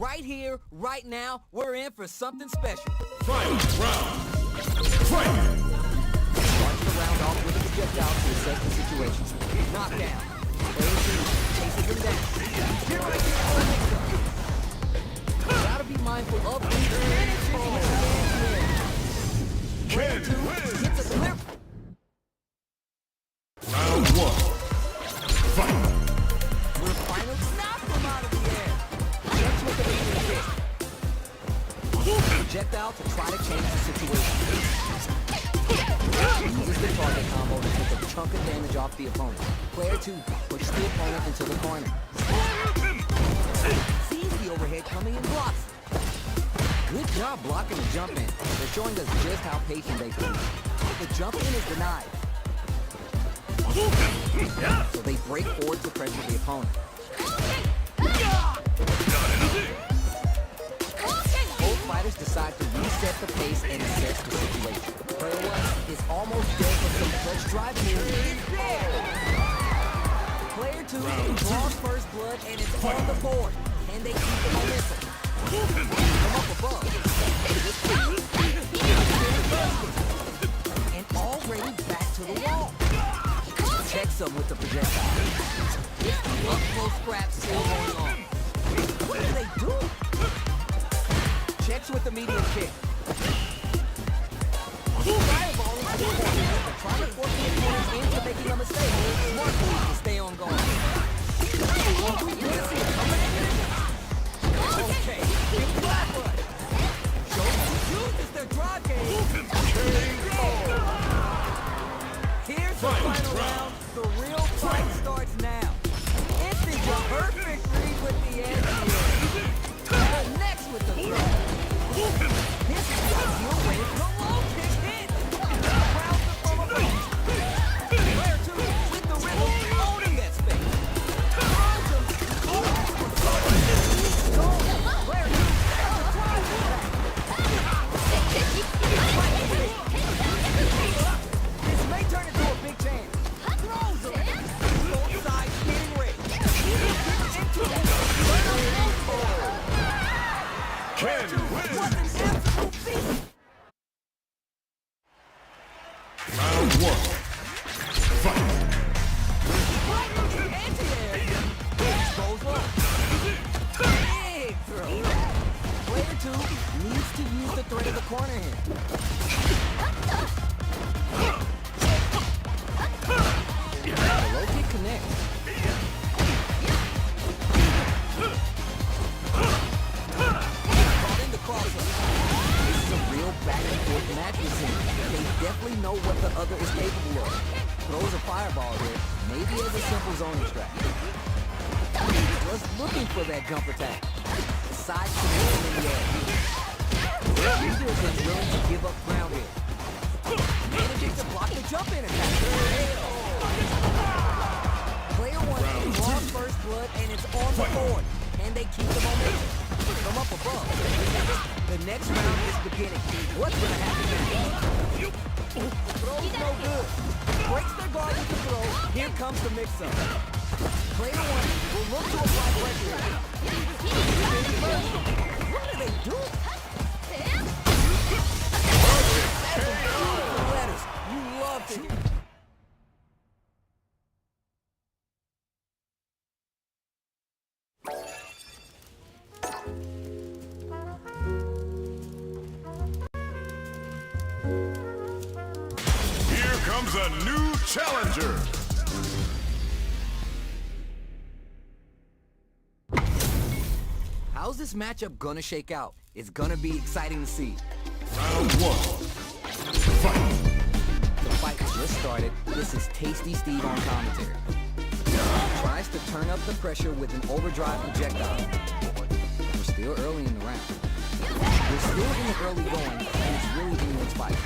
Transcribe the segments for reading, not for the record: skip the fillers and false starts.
Right here, right now, we're in for something special. Final round. Fight! Starts the round off with a projectile to assess the situation. Knockdown. Chases him down. Here I go. Gotta be mindful of the Ken two wins. hits a clear. Round one. Fight! We're finally knocked him out of the air. Checks with the medium kick. Projectile to try to change the situation. Uses the target combo to take a chunk of damage off the opponent. Player 2 pushes the opponent into the corner. Sees the overhead coming and blocks. Good job blocking the jump in. They're showing us just how patient they can be. The jump in is denied. So they break forward to pressure the opponent. Both fighters decide to reset the pace and assess the situation. Player 1 is almost dead with some clutch drive moves. Player 2 draws first blood and it's on the board. And they keep the momentum. Come up above. And already back to the wall. Checks him with the projectile. Up close scraps still going on. What do they do? Checks with the medium kick. Fireballing to the corner. Trying to force the opponent into making a mistake. Smart move to stay on guard. Okay, big flat foot. Shows who uses their drive game. Here's the final round. The real fight starts now. It's the perfect read with the end here. Next with the throw. This is the ideal way to go low kick hit. Crowds it from above. Player 2 with the rhythm, owning that space. Throws him. Player 2 this may turn into a big chance. Throws him. Both sides getting ready. Into it. Ken wins. What an absolute beast. Round one. Fight! Anti-air. Goes low. Big throw. Player 2 needs to use the threat of the corner here. The low kick connects. Caught in the crossover. This is a real back and forth match we're seeing. They definitely know what the other is capable of. Throws a fireball here, maybe as a simple zoning strat. Was looking for that jump attack. The side connecting in the air. Neither of them willing to give up ground here. Managing to block the jump in attack. Player 1 draws first blood and it's on the board. And they keep the momentum. From up above. The next round is beginning. What's going to happen now? Throw's no good. Breaks their guard with the throw. Here comes the mix-up. Player 1 will look to apply pressure. What do they do? Letters. You love to hear. Here comes a new challenger. How's this matchup gonna shake out? It's gonna be exciting to see. Round one. Fight! The fight just started. This is Tasty Steve on commentary. Tries to turn up the pressure with an overdrive projectile. We're still early in the round. We're still in the early going, and it's really anyone's fight.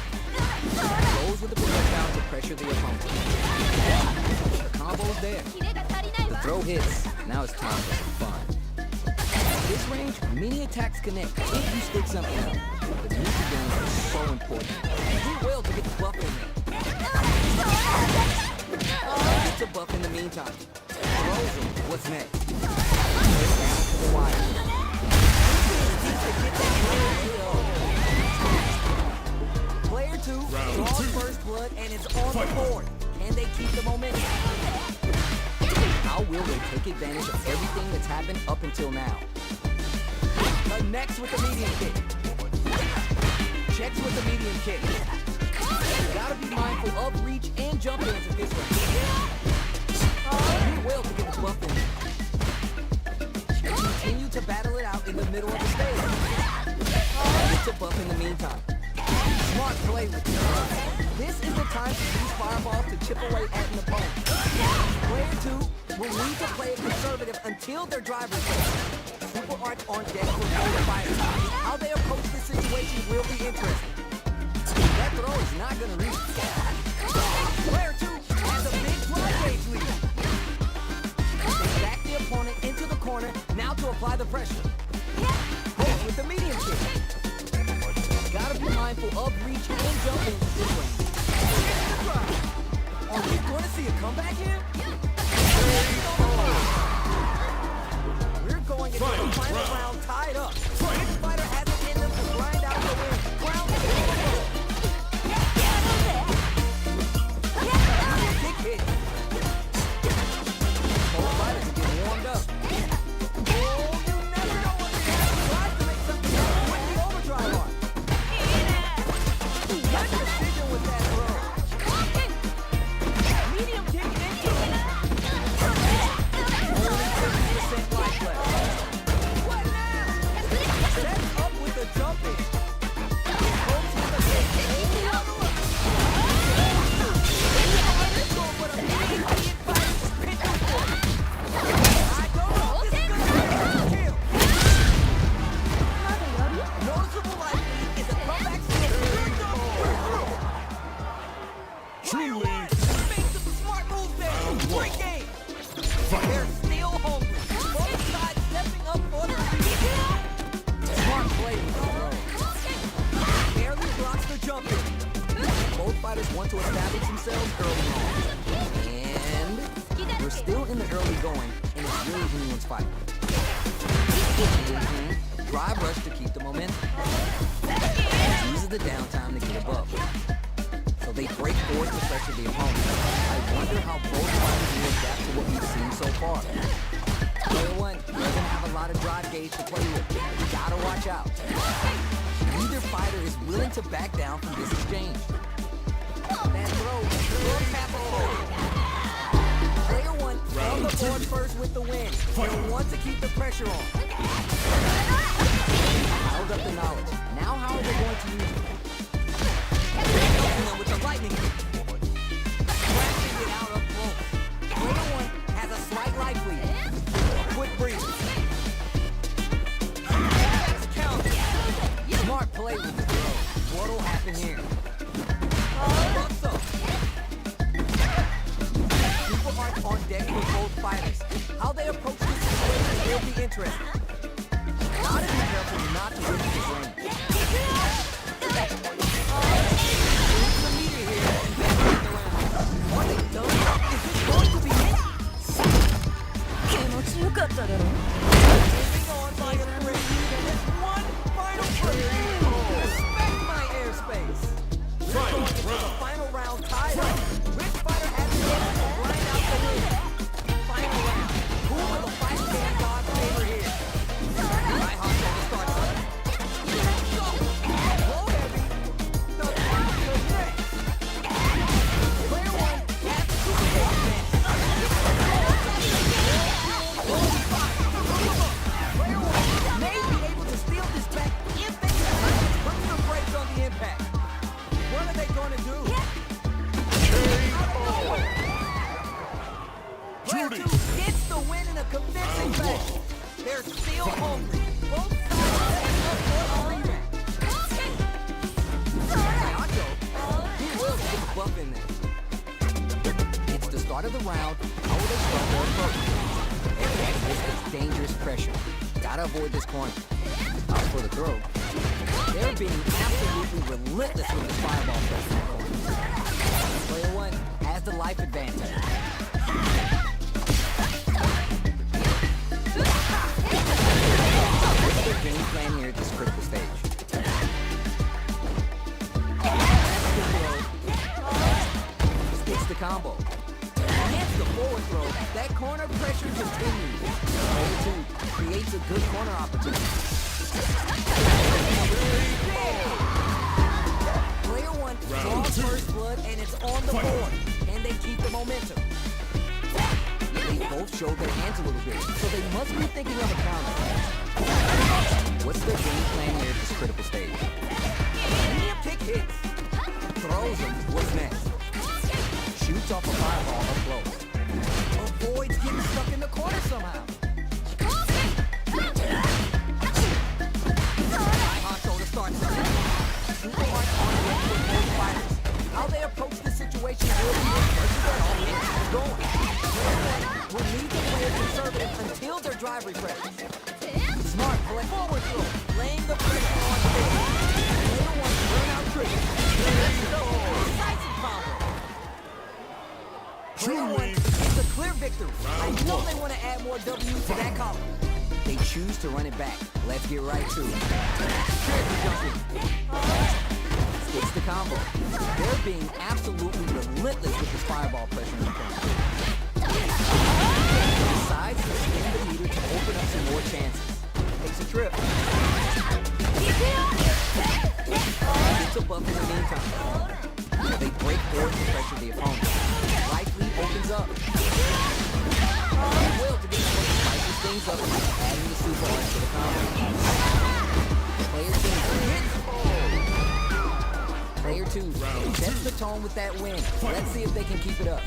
Goes with the projectile to pressure the opponent. The combo's there. The throw hits. Now it's time for some fun. At this range, many attacks connect if you stick something up. The neutral game is so important. Do well to get the buff in there. Gets a buff in the meantime. Throws him. What's next? Down to the wire. happened up until now. Connects with the medium kick. Checks with the medium kick. Gotta be mindful of reach and jump ins at this range. Do well to get the buff in. Continue to battle it out in the middle of the stage. Get to buff in the meantime. Smart play with this. This is the time to use fireballs to chip away at an opponent. Player 2 will need to play it conservative until their driver's ready. Super Arts on deck for both fighters. How they approach this situation will be interesting. That throw is not gonna reach. Player 2 has a big drive gauge lead. They back the opponent into the corner, now to apply the pressure. Hits with the medium kick. Gotta be mindful of reach and jumping this way. Are we gonna see a comeback here? We're going into the final round tied up. Which fighter has it in them to grind out the win? Round 2. Kick hit. Both fighters get warmed up. Oh, you never know what they have. Tries to make something happen with the overdrive on. Good precision with that throw. Medium kick into it. Only 50% life left. What now? Sets up with the jump in. Coach with the kick. Let's go for the medium kick fight. Pitch on point. I don't know if this is gonna be a kill. Noticeable life lead is a comeback skill. Truly. Make some smart moves there. Great game. They're still hungry. Both sides stepping up for the lead. Smart play with the throw. Barely blocks the jump in. Both fighters want to establish themselves early on. And we're still in the early going, and it's really anyone's fight. Drive rush to keep the momentum. Uses the downtime to get above. So they break forward to pressure the opponent. I wonder how both fighters will adapt to what we've seen so far. Player 1 doesn't have a lot of drive gauge to play with. You gotta watch out. Neither fighter is willing to back down from this exchange. That throw tap forward. Player 1 on the board first with the win. He'll want to keep the pressure on. Held up the knowledge. Now how are they going to use it? With the lightning kick. Crashing it out up close. Player 1 has a slight life lead. Quick breather. That's counter. Smart play with the throw. What'll happen here? Bucks up. Super Arts on deck with both fighters. How they approach this situation will be interesting. Gotta be careful not to lose this range. Final round tied up. Which fighter has the chance to grind out the win? Final round. Who will the fight stand God's favor here? Right hot on the start button. Go! Low heavy. The crowd is next. Player 1 has the super advantage. Player 1 may be able to steal this back if they can put some brakes on the impact. What are they going to do? Player 2 gets the win in a convincing fashion. They're still hungry. Both sides up for a rematch. He will get the buff in there. It's the start of the round. How will they start their approach? This is dangerous pressure. Gotta avoid this corner. Out for the throw. They're being absolutely relentless with this fireball pressure. Player 1 has the life advantage. What's their game plan here at this critical stage? Sticks the combo. Hits the forward throw. That corner pressure continues. Player 2 good corner opportunity. Player one draws first blood and it's on the board. And they keep the momentum. They both showed their hands a little bit, so they must be thinking of a counter. What's their game plan here at this critical stage? Medium kick hits. Throws him. What's next? Shoots off a fireball up close. Avoids getting stuck in the corner somehow. Honcho to start something. Super hard on the edge with both fighters. How they approach this situation will be versus their offense going. Will need to play conservative until their drive refreshes. Smart play forward throw, laying the pressure on stage. Player one burnout trigger. Decisive combo. Player one gets a clear victory. I know they want to add more W's to that column. They choose to run it back. Let's get right to it. Skips the combo. They're being absolutely relentless with this fireball pressure in the corner. Decides to spin the meter to open up some more chances. Takes a trip. Gets a buff in the meantime. They break forward to pressure the opponent. Right lead opens up. Will to get the spices things up, adding the super arch to the combo. Player two sets the tone with that win. Let's see if they can keep it up.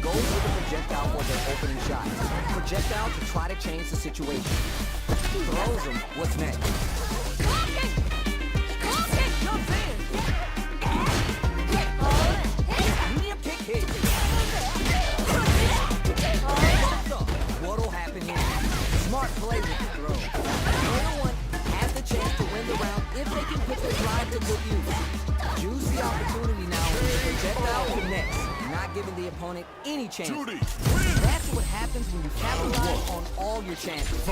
Goes with the projectile for their opening shot. Projectile to try to change the situation. Throws him. What's next? Jumps in. Medium kick hit. What'll happen here? Smart play with the throw. Player one has the chance to win the round if they can put their drive to good use. Juicy opportunity now when the projectile connects, not giving the opponent any chance. That's what happens when you capitalize on all your chances.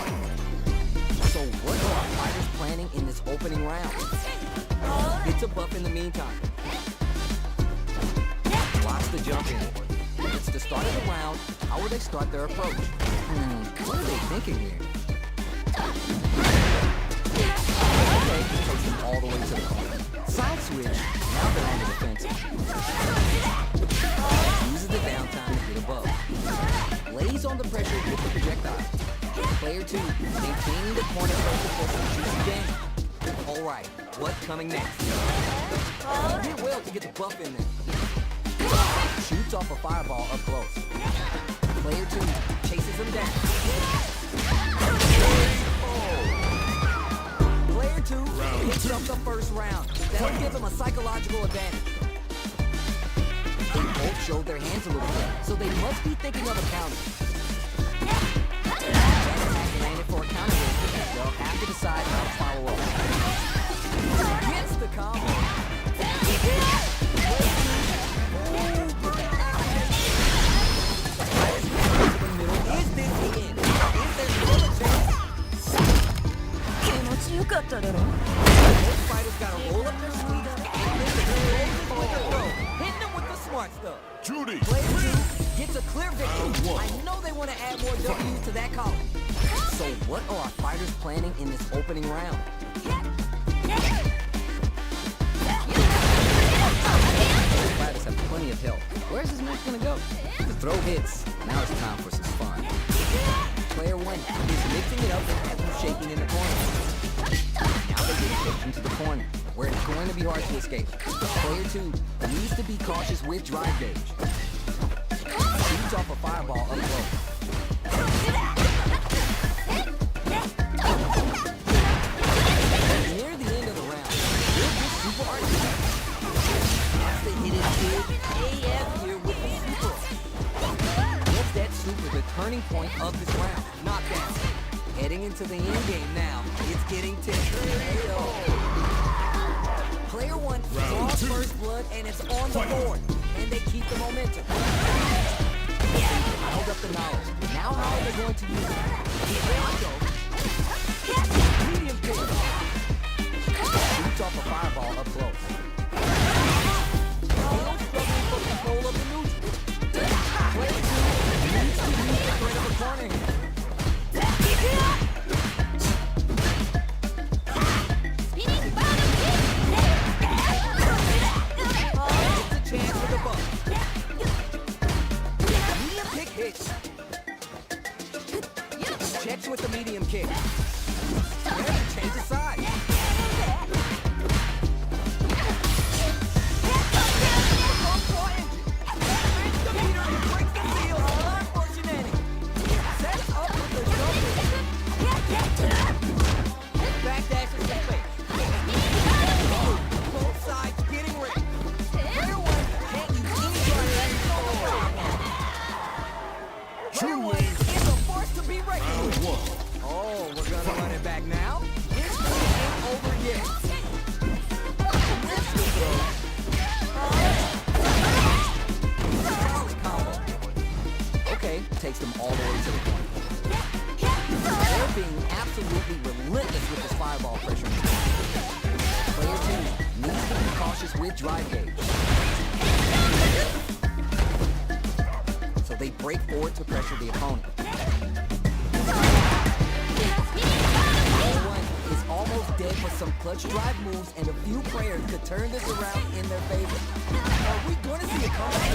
So what are our fighters planning in this opening round? Gets a buff in the meantime. Blocks the jump in. It's the start of the round. How will they start their approach? What are they thinking here? Okay, takes them all the way to the corner. Side switch. Now they're on the defensive. Uses the downtime to get above. Lays on the pressure with the projectile. Player two, maintaining the corner pressure for some juicy game. Alright, what's coming next? Did well to get the buff in there. Shoots off a fireball up close. Player two chases him down. Player two picks up the first round. That'll give him a psychological advantage. They both showed their hands a little bit, so they must be thinking of a counter. Landed for a counter hit. They'll have to decide how to follow up. Gets the combo. Is this the end? Is there still a chance? Both fighters gotta roll up their sleeves and hitting them with the smart stuff. Judy. Player two gets a clear victory. I know they want to add more W's to that column. So what are our fighters planning in this opening round? Both fighters have plenty of health. Where's this match gonna go? The throw hits. Now it's time for some fun. Player one is mixing it up and has them shaking in the corner. Now they get pushed into the corner, where it's going to be hard to escape. Player two needs to be cautious with drive gauge. Shoots off a fireball up close. Near the end of the round, here's the super RTX. That's the hidden big AF here with the super. What's that super the turning point of this round? Knockdown. Heading into the end game now. It's getting tense. Player one draws first blood and it's on the board. And they keep the momentum. Piled up the knowledge. Now how are they going to use it? Medium kick. Shoots off a fireball up close. Still struggling for control of the neutral. Player two needs to use the threat of a corner here. We're gonna run it back now. This one ain't over yet. Solid combo. Okay, takes them all the way to the point. They're being absolutely relentless with this fireball pressure. Player 2 needs to be cautious with drive gauge. So they break forward to pressure the opponent. Player 1 is almost dead, but some clutch drive moves and a few players could turn this around in their favor. Are we going to see a comeback?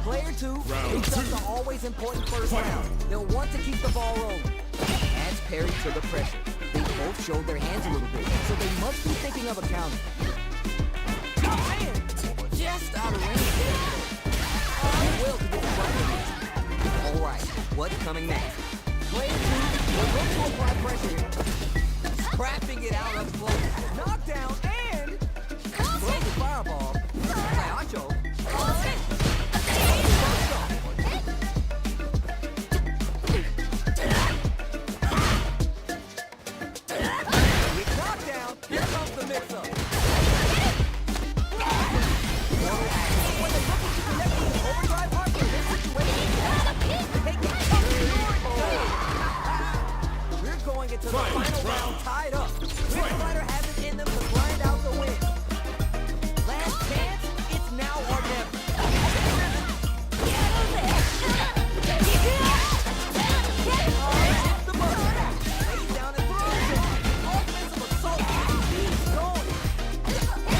Player 2 picks up the always important first round. They'll want to keep the ball rolling. Adds parry to the pressure. They both showed their hands a little bit, so they must be thinking of a counter. Man, just out of range there. Will to get the button. Alright, what's coming next? Player 2 will look to apply pressure. Scrapping it out up close. Knockdown and throws the fireball. Hayacho. To the final round tied up. Which fighter has it in them to grind out the win? Last chance, it's now or never. Hits the button. Lays down and throws it. Offensive assault. Keeps going.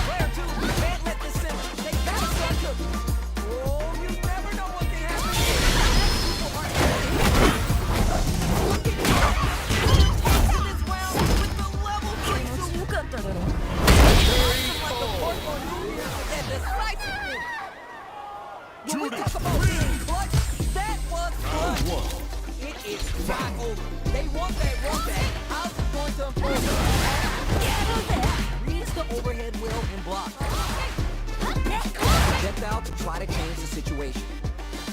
Player 2 can't let this simmer. They gotta start cooking. Oh, you never know what can happen. When we talk about being clutch, that was clutch. It is not over. They want that. How's it going to unfold? Reads the overhead wheel and blocks. Stepped out to try to change the situation.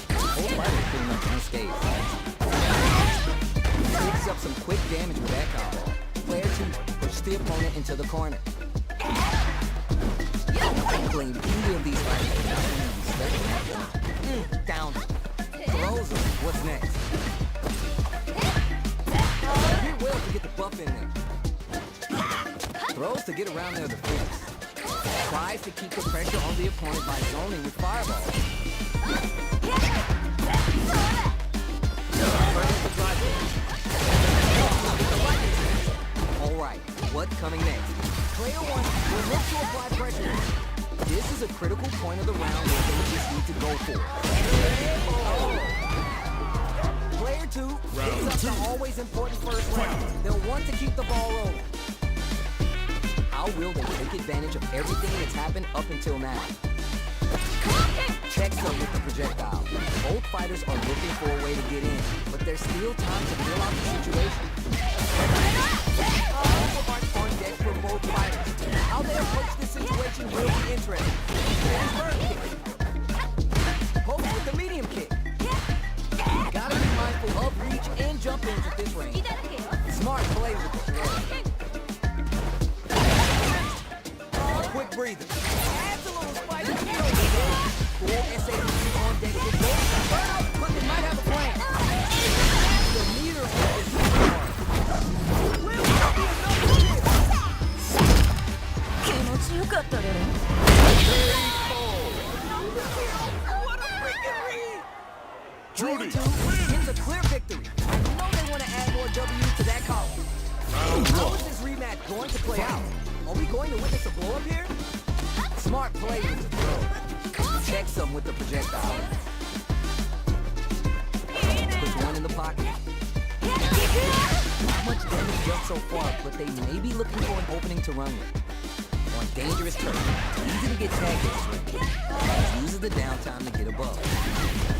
Both fighters pretty much unscathed. Picks up some quick damage with that combo. Player 2 pushes the opponent into the corner. I don't blame either of these fighters for not winning respect that one. Down. Throws him. What's next? Here Will to get the buff in there. Throws to get around their defense. Tries to keep the pressure on the opponent by zoning with fireballs. Alright, what's coming next? Player 1 will look to apply pressure. This is a critical point of the round where they just need to go for it. Player 2 picks up the always important first round. They'll want to keep the ball rolling. How will they take advantage of everything that's happened up until now? Checks up with the projectile. Both fighters are looking for a way to get in, but there's still time to feel out the situation. On deck for both fighters. How they approach this situation will be interesting. Poke with the medium kick. Gotta be mindful of reach and jump ins at this range. Smart play with the throw. Quick breather. Adds a little spice to the Full SAP on deck with both. But they might have a plan. The meter on this superhard. Will be another hit. What a freaking read! Judy gets a clear victory. I know they want to add more W's to that column. How is this rematch going to play out? Are we going to witness a blow up here? Smart play with the throw. Checks them with the projectile. Puts one in the pocket. Not much damage just so far, but they may be looking for an opening to run with. On dangerous turf, easy to get tagged this ring. Uses the downtime to get above.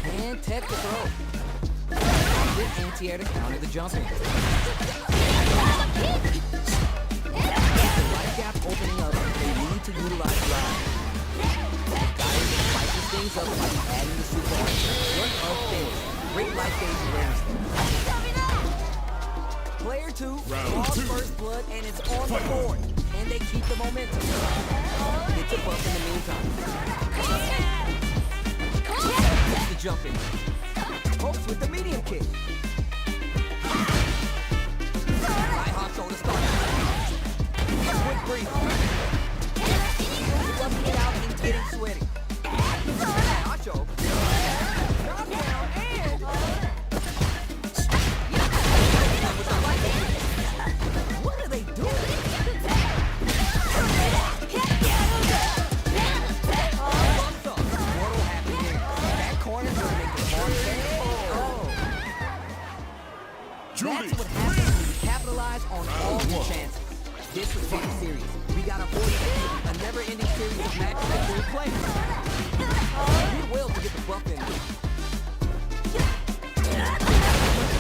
And tech the throw. With anti-air to counter the jumping. The light gap opening up, they need to utilize drive. Guys spices things up by adding the super hard. One of things. Great light gauge awareness. Player 2 Round draws two. first blood and it's on the Fight. board. And they keep the momentum. Gets a buff in the meantime. Gets the jump in. Hopes with the medium kick. High hop shoulder start. Quick breathe. Fluffing it out and getting sweaty. Nacho. Knockdown and... What are they doing? What's up? What'll happen here? That corner's gonna make the hard pay. Judy. That's what happens when you capitalize on all your chances. This was very serious. We got a 40 a never-ending series of matches that we're playing. We will to get the buff in.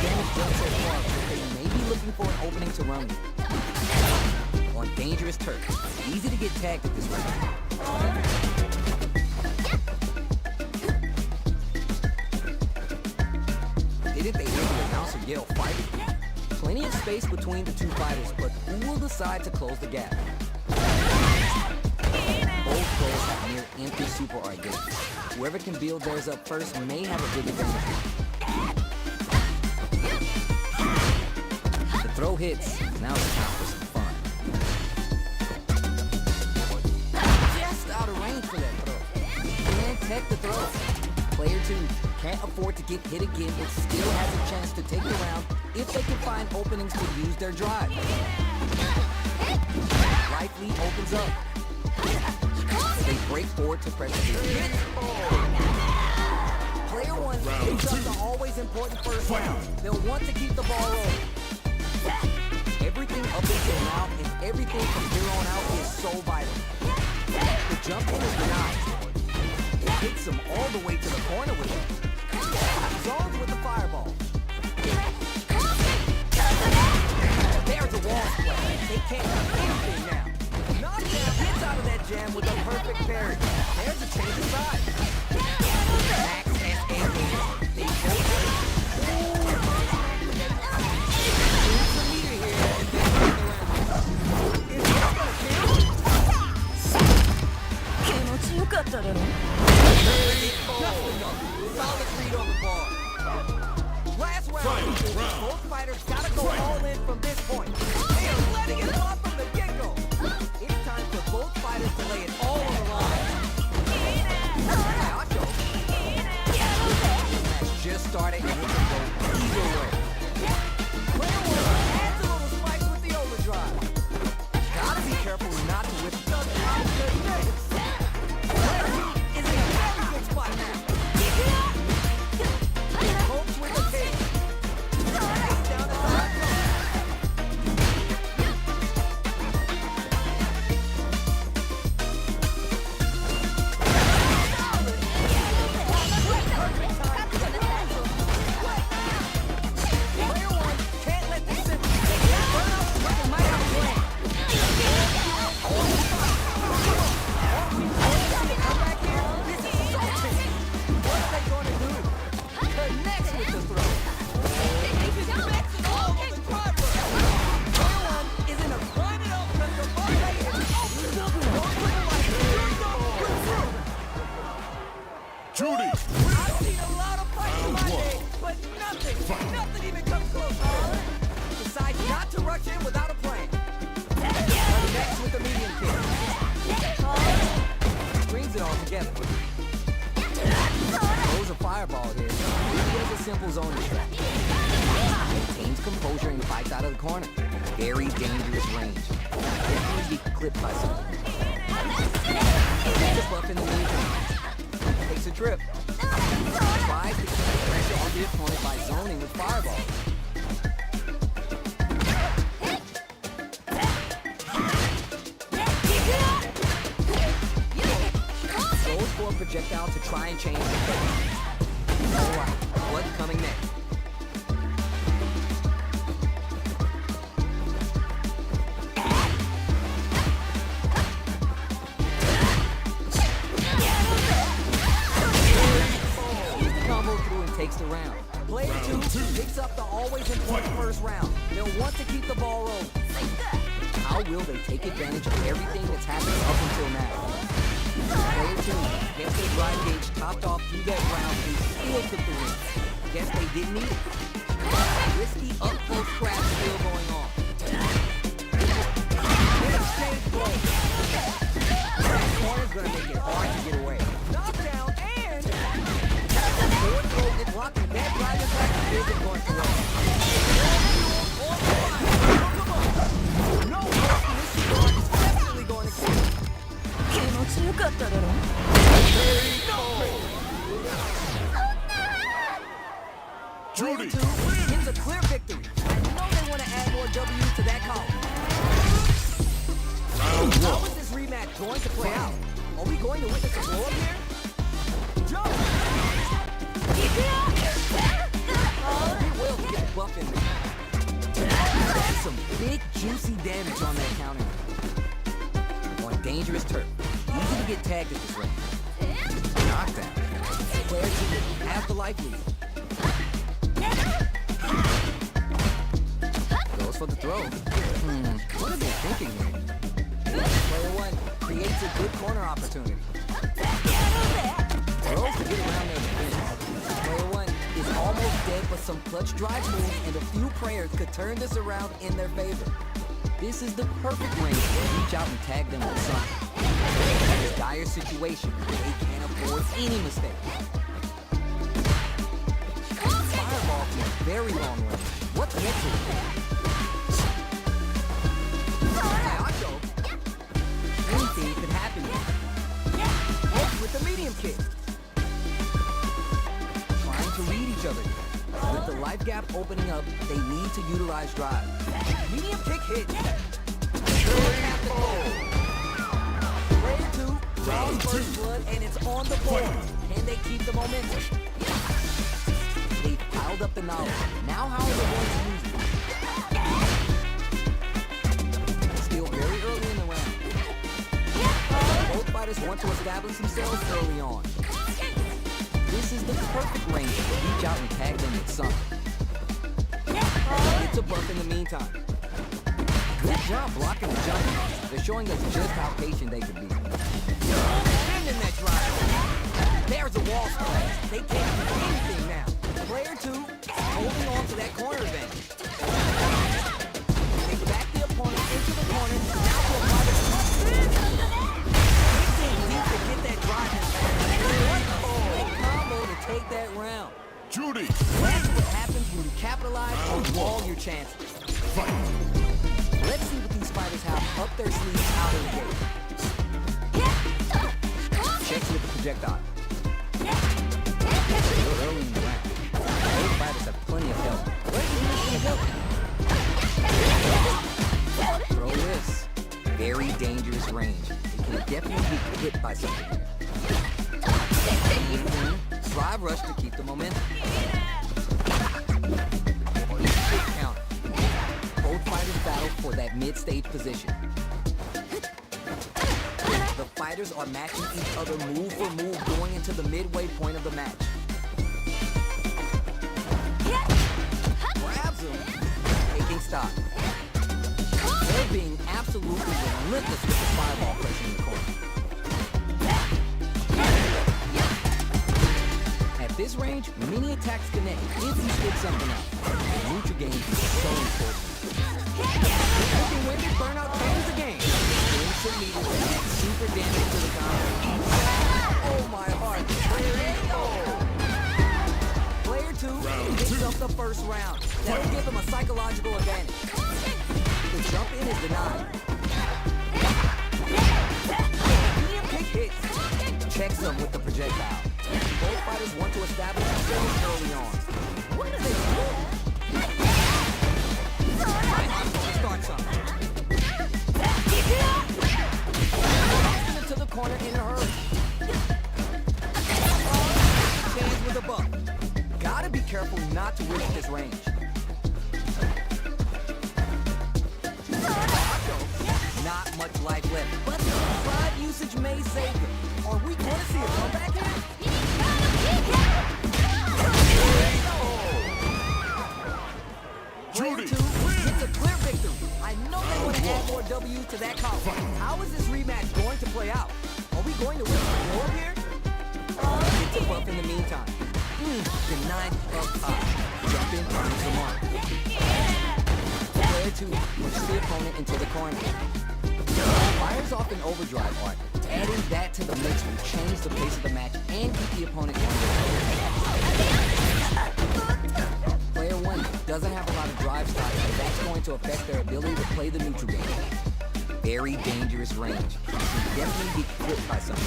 Damage done so far, but they may be looking for an opening to run with. On dangerous turf. Easy to get tagged at this rate. Didn't they hear the announcer yell fight? Plenty of space between the two fighters, but who will decide to close the gap? Both players have near empty super art games. Whoever can build theirs up first may have a big advantage. The throw hits. Now it's time for some fun. Just out of range for that throw. Can't tech the throw. Player 2 can't afford to get hit again, but still has a chance to take the round if they can find openings to use their drive. Right lead opens up. They break forward to pressure the hit. Player 1 picks up the always important first round. They'll want to keep the ball rolling. Everything up until now and everything from here on out is so vital. The jump in is denied. Hits him all the way to the corner with it. Zones with the fireball. There's a wall play. They can't do anything now. Knockdown gets out of that jam with a perfect parry. There's a change of side. Max and they both have the meter here and then turn around. Is this gonna kill? 気持ちよかっただろ Just enough. Solid read on the ball. Last round. Both fighters gotta go all in from this point. They are letting it off from the get-go. It's time for both fighters to lay it all on the line. Nacho. Match just started and it can go either way. Player 1 adds a little spice with the overdrive. Gotta be careful not to whip the out the next. Player 2 is in a very good spot now. Hopes with the kick. Takes down the side. Player 1 can't let this sit. Burn out looking might have a plan. Come back here. This is so tense. What are they going to do? Connects with the throw. He just mixes all of the driver. Player 1 is in a grind it up because the parlay is open. Don't put it like this. Judy. I've seen a lot of fights in my day, but nothing even comes close. Decides not to rush in without a plan. Connects with the medium kick. Brings it all together. Throws a fireball here. He has a simple zone attack. Maintains composure and fights out of the corner. Very dangerous range. Definitely be clipped by something. Gets a buff in the meantime. Takes a trip. Tries to keep the pressure on the opponent by zoning with fireball. Goes for a projectile to try and change the pace. Alright, what's coming next? He's the combo through and takes the round. Player 2 picks up the always important first round. They'll want to keep the ball rolling. How will they take advantage of everything that's happened up until now? Player 2 gets their drive gauge topped off through that round and still took the win. Guess they didn't need it. Risky up-close scrap still going on. Exchange blow. That corner's gonna make it hard to get away. Knockdown and forward throw and blocking that drive attack isn't going to work. No hope for this guard is definitely going to kill. 気持ちよかっただろ Player 2 gets a clear victory. I know they want to add more W's to that column. How is this rematch going to play out? Are we going to witness a blow up here? Jump! He will get buff in there. That's some big juicy damage on that counter. On dangerous turf. Easy to get tagged at this range. Knockdown. Player 2 has the life lead. Goes for the throw. What are they thinking here? Player 1 creates a good corner opportunity. Throws to get around their defense. Player 1 is almost dead, but some clutch drive moves and a few prayers could turn this around in their favor. This is the perfect range to reach out and tag them with something. In a dire situation, they can't afford any mistake. Fireball from a very long range. What's next to it? Nacho. Anything could happen here. Hook with the medium kick. Trying to read each other here. With the life gap opening up, they need to utilize drive. Medium kick hit. Player 2 draws first blood and it's on the board. Can they keep the momentum? They've piled up the knowledge. Now how are they going to use it? Still very early in the round. Both fighters want to establish themselves early on. This is the perfect range to reach out and tag them with something. It's a buff in the meantime. Good job blocking the jump. They're showing us just how patient they can be. Sending that drive. There's a wall splash. They can't do anything now. Player 2 holding on to that corner advantage. They back the opponent into the corner. Now to a private deep to get that drive in. Combo to take that round. Judy, That's what happens when you capitalize on all your chances. Let's see what these fighters have up their sleeves out of the gate. Checks with the projectile. Still early in the round. Both fighters have plenty of help. Where do you need help? Throw this. Very dangerous range. It can definitely get hit by something. Drive rush to keep the momentum. Count. Both fighters battle for that mid-stage position. The fighters are matching each other move for move going into the midway point of the match. Grabs him, taking stock. They're being absolutely relentless with the fireball pressure in the corner. At this range, many attacks connect if you spit something out. The neutral game is so important. You can win this burnout changes the game. Instant meters, super damage to the combo. Oh my heart, Player 2 picks up the first round. That'll give them a psychological advantage. The jump in is denied. Medium kick hits. Checks them with the projectile. Both fighters want to establish themselves early on. What are they doing? Start something. To the corner in a hurry. Chance with a buff. Gotta be careful not to risk this range. Not much life left, but the drive usage may save him. Are we going to see a comeback here? Judy. Player 2 gets a clear victory. I know they want to add more W's to that column. How is this rematch going to play out? Are we going to win some more here? It's a buff in the meantime. Denied up high. Jump in, turn the mark. Player 2 pushes the opponent into the corner. Fires off an overdrive art. Adding that to the mix will change the pace of the match and keep the opponent on their toes. Player 1 doesn't have a lot of drive stock, and that's going to affect their ability to play the neutral game. Very dangerous range. You can definitely be clipped by something.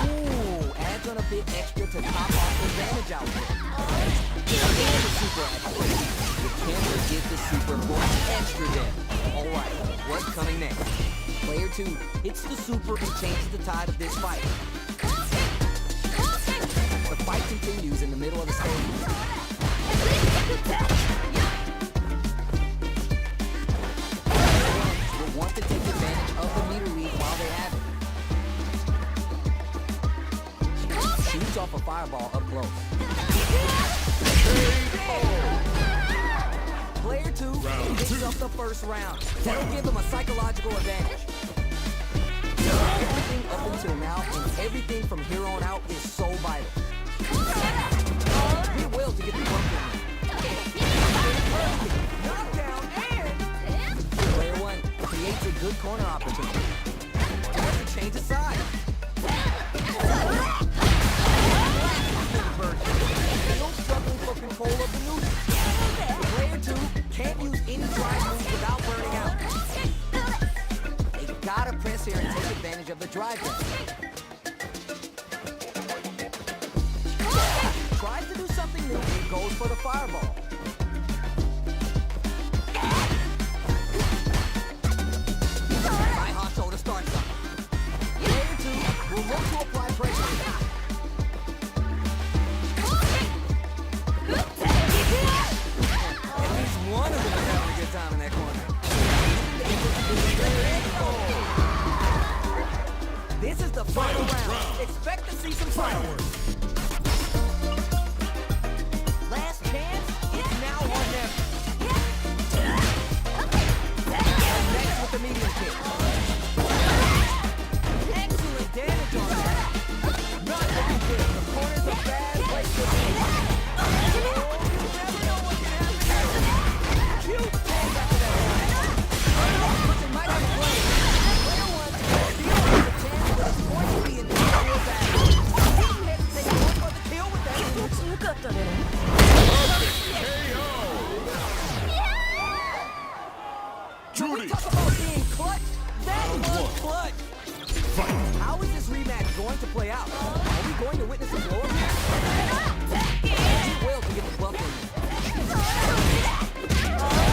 Ooh, adds on a bit extra to top off the damage output. And the super activation. You can't forget the super for extra damage. Alright, what's coming next? Player 2 hits the super and changes the tide of this fight. The fight continues in the middle of the stage. Will want to take advantage of the meter lead while they have it. Shoots off a fireball up close. Player 2 picks up the first round. That'll give him a psychological advantage. Everything up until now and everything from here on out is so vital. He will to get the bump in. Knockdown and Player 1 creates a good corner opportunity. He has to change his side. Still struggling for control of the neutral. Player 2 can't use any drive moves without burning out. They gotta press here and take advantage of the drive down. Tries to do something new and goes for the fireball. High Hacho to start something. Player 2 will look to apply pressure. At least one of them is having a good time in that corner. This is the final round. Expect to see some fireworks. Last chance is now or never. Next with the medium kick. Excellent damage on that. Not that good. The corner's a bad place to be. Oh, you never know what can happen here. Cute tag after that. But they might have a play. Player 1 still has a chance, but it's going to be in the real battle. He has to take one for the kill with that. 強かったね。 When we talk about being clutch, that was clutch. How is this rematch going to play out? Are we going to witness a blow-up here? He will to get the buff in.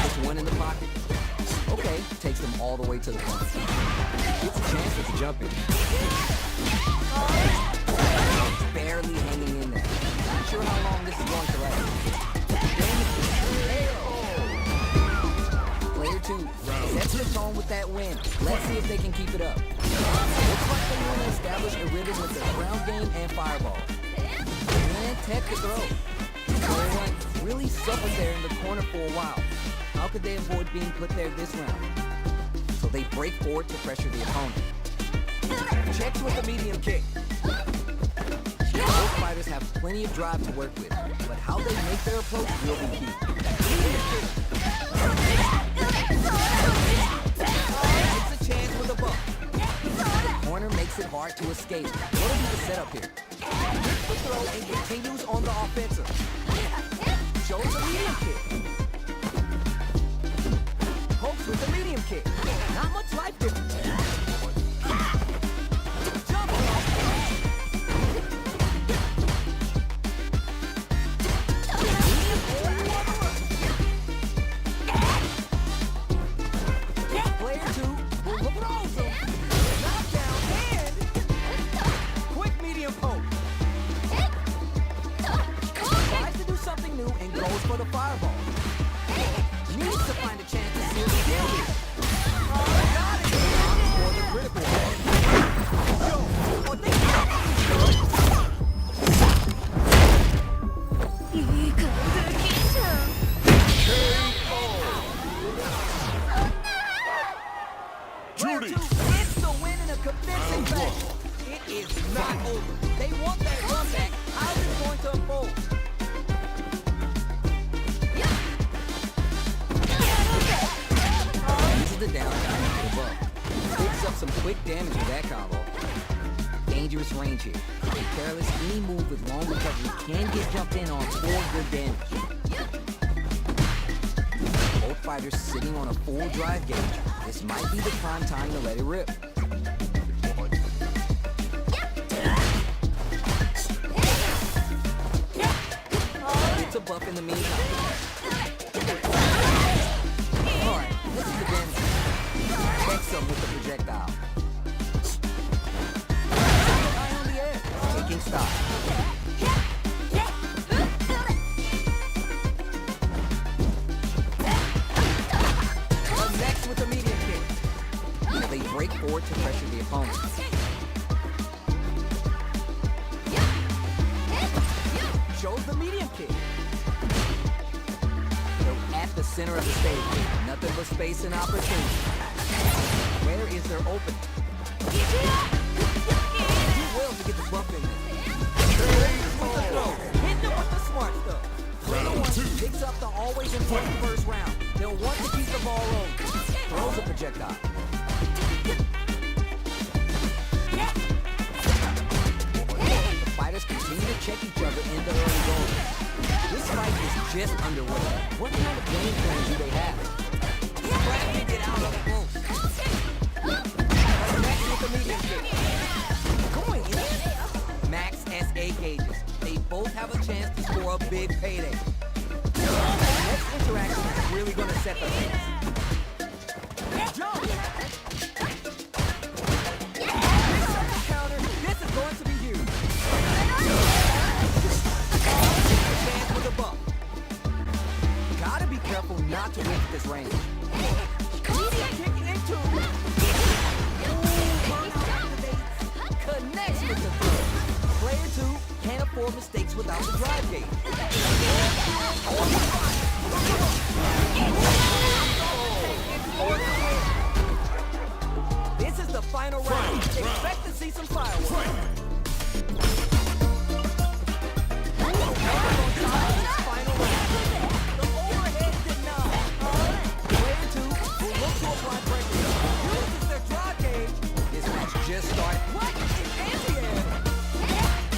Just one in the pocket. Okay, takes them all the way to the corner. Gets a chance with the jump in. Barely hanging in there. Not sure how long this is going to last. Player 2 sets the tone with that win. Let's see if they can keep it up. Looks like they want to establish a rhythm with their ground game and fireball. And tech to throw. Player 1 really suffered there in the corner for a while. How could they avoid being put there this round? So they break forward to pressure the opponent. Checks with the medium kick. Both fighters have plenty of drive to work with, but how they make their approach will be key. It's a chance with a bump. The corner makes it hard to escape. What'll be the setup here? Hits the throw and continues on the offensive. Shows a medium kick. Pokes with the medium kick. Not much life difference. Jump off. Player 2 will look at also. Knockdown and quick medium poke. Tries to do something new and goes for the fireball. Needs to find a chance to seal the deal here. Got it. For the critical one. Yo, oh, they Quick damage with that combo. Dangerous range here. Be careless, any move with long recovery can get jumped in on for good damage. Both fighters sitting on a full drive gauge. This might be the prime time to let it rip. It's a buff in the meantime. Alright, this is the damage. Check some with the projectile. Eye on the air. Taking stock. Up next with the medium kick. Now they break forward to pressure the opponent. Shows the medium kick. They're at the center of the stage. Nothing but space and opportunity. Where is their opening? Do well to get the buff in there. With the throw. Hit them with the smart stuff. Round two. Picks up the always important first round. They'll want to keep the ball rolling. Throws a projectile. The fighters continue to check each other in the early goals. This fight is just underway. What kind of game plan do they have? Trying to get out up close. Next with the medium kick. Going in. Max SA gauges. They both have a chance to score a big payday. Next interaction is really going to set the pace. Jump! Counter. This is going to be huge. Chance with a buff. Gotta be careful not to whiff this range. Medium kick into. Connects with the throw. Player 2 can't afford mistakes without the drive gauge. This is the final round. Expect to see some fireworks. Final round. The overhead denied. Player 2 will look to apply pressure. Uses their drive gauge. This match just started. What? It's NVIDIA.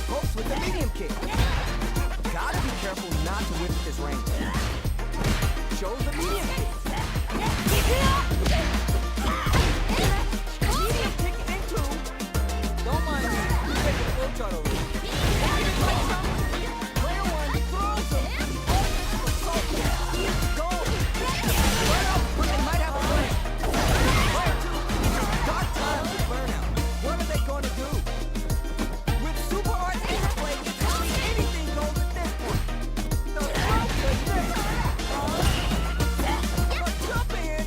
Hopes with the medium kick. Gotta be careful not to whip this range. Shows the medium kick. Medium kick into. Don't mind me. You take the full chart over. Player 1 throws him. Go. Right up, but they might have a plan. Player 2 got time with burnout. What are they going to do? With Super RTX play, anything goes at this point. The throw connects. A jump in.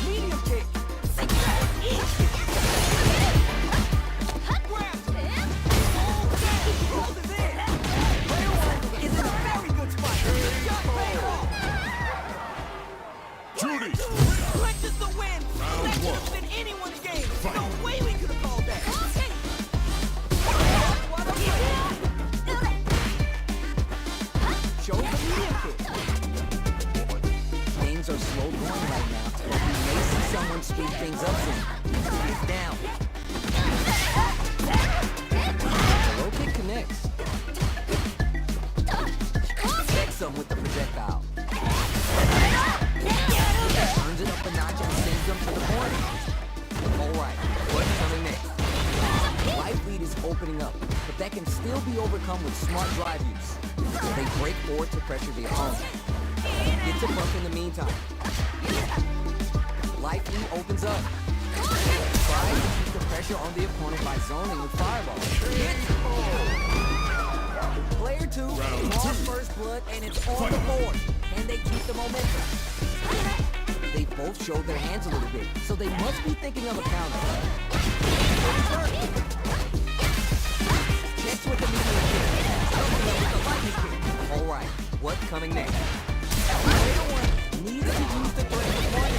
Medium kick. Grabs him. Closes in. Player 1 is in a very good spot. Got paid off. Judy. Clinches the win. That could have been anyone's game. No way we could have called that. What a play. Shows the medium kick. Things are slow going right now, but we may see someone speed things up soon. It's down. Low kick connects. Checks them with the projectile. Turns it up a notch and sends them to the corner. Alright, what's coming next? Life lead is opening up, but that can still be overcome with smart drive use. They break forward to pressure the opponent. Gets a buff in the meantime. Life lead opens up. Tries to keep the pressure on the opponent by zoning with fireball. Player 2 draws first blood and it's on the board. And they keep the momentum. They both showed their hands a little bit, so they must be thinking of a counter. Checks with the medium kick. With the lightning kick. Alright, what's coming next? Player 1 needs to use the threat with one.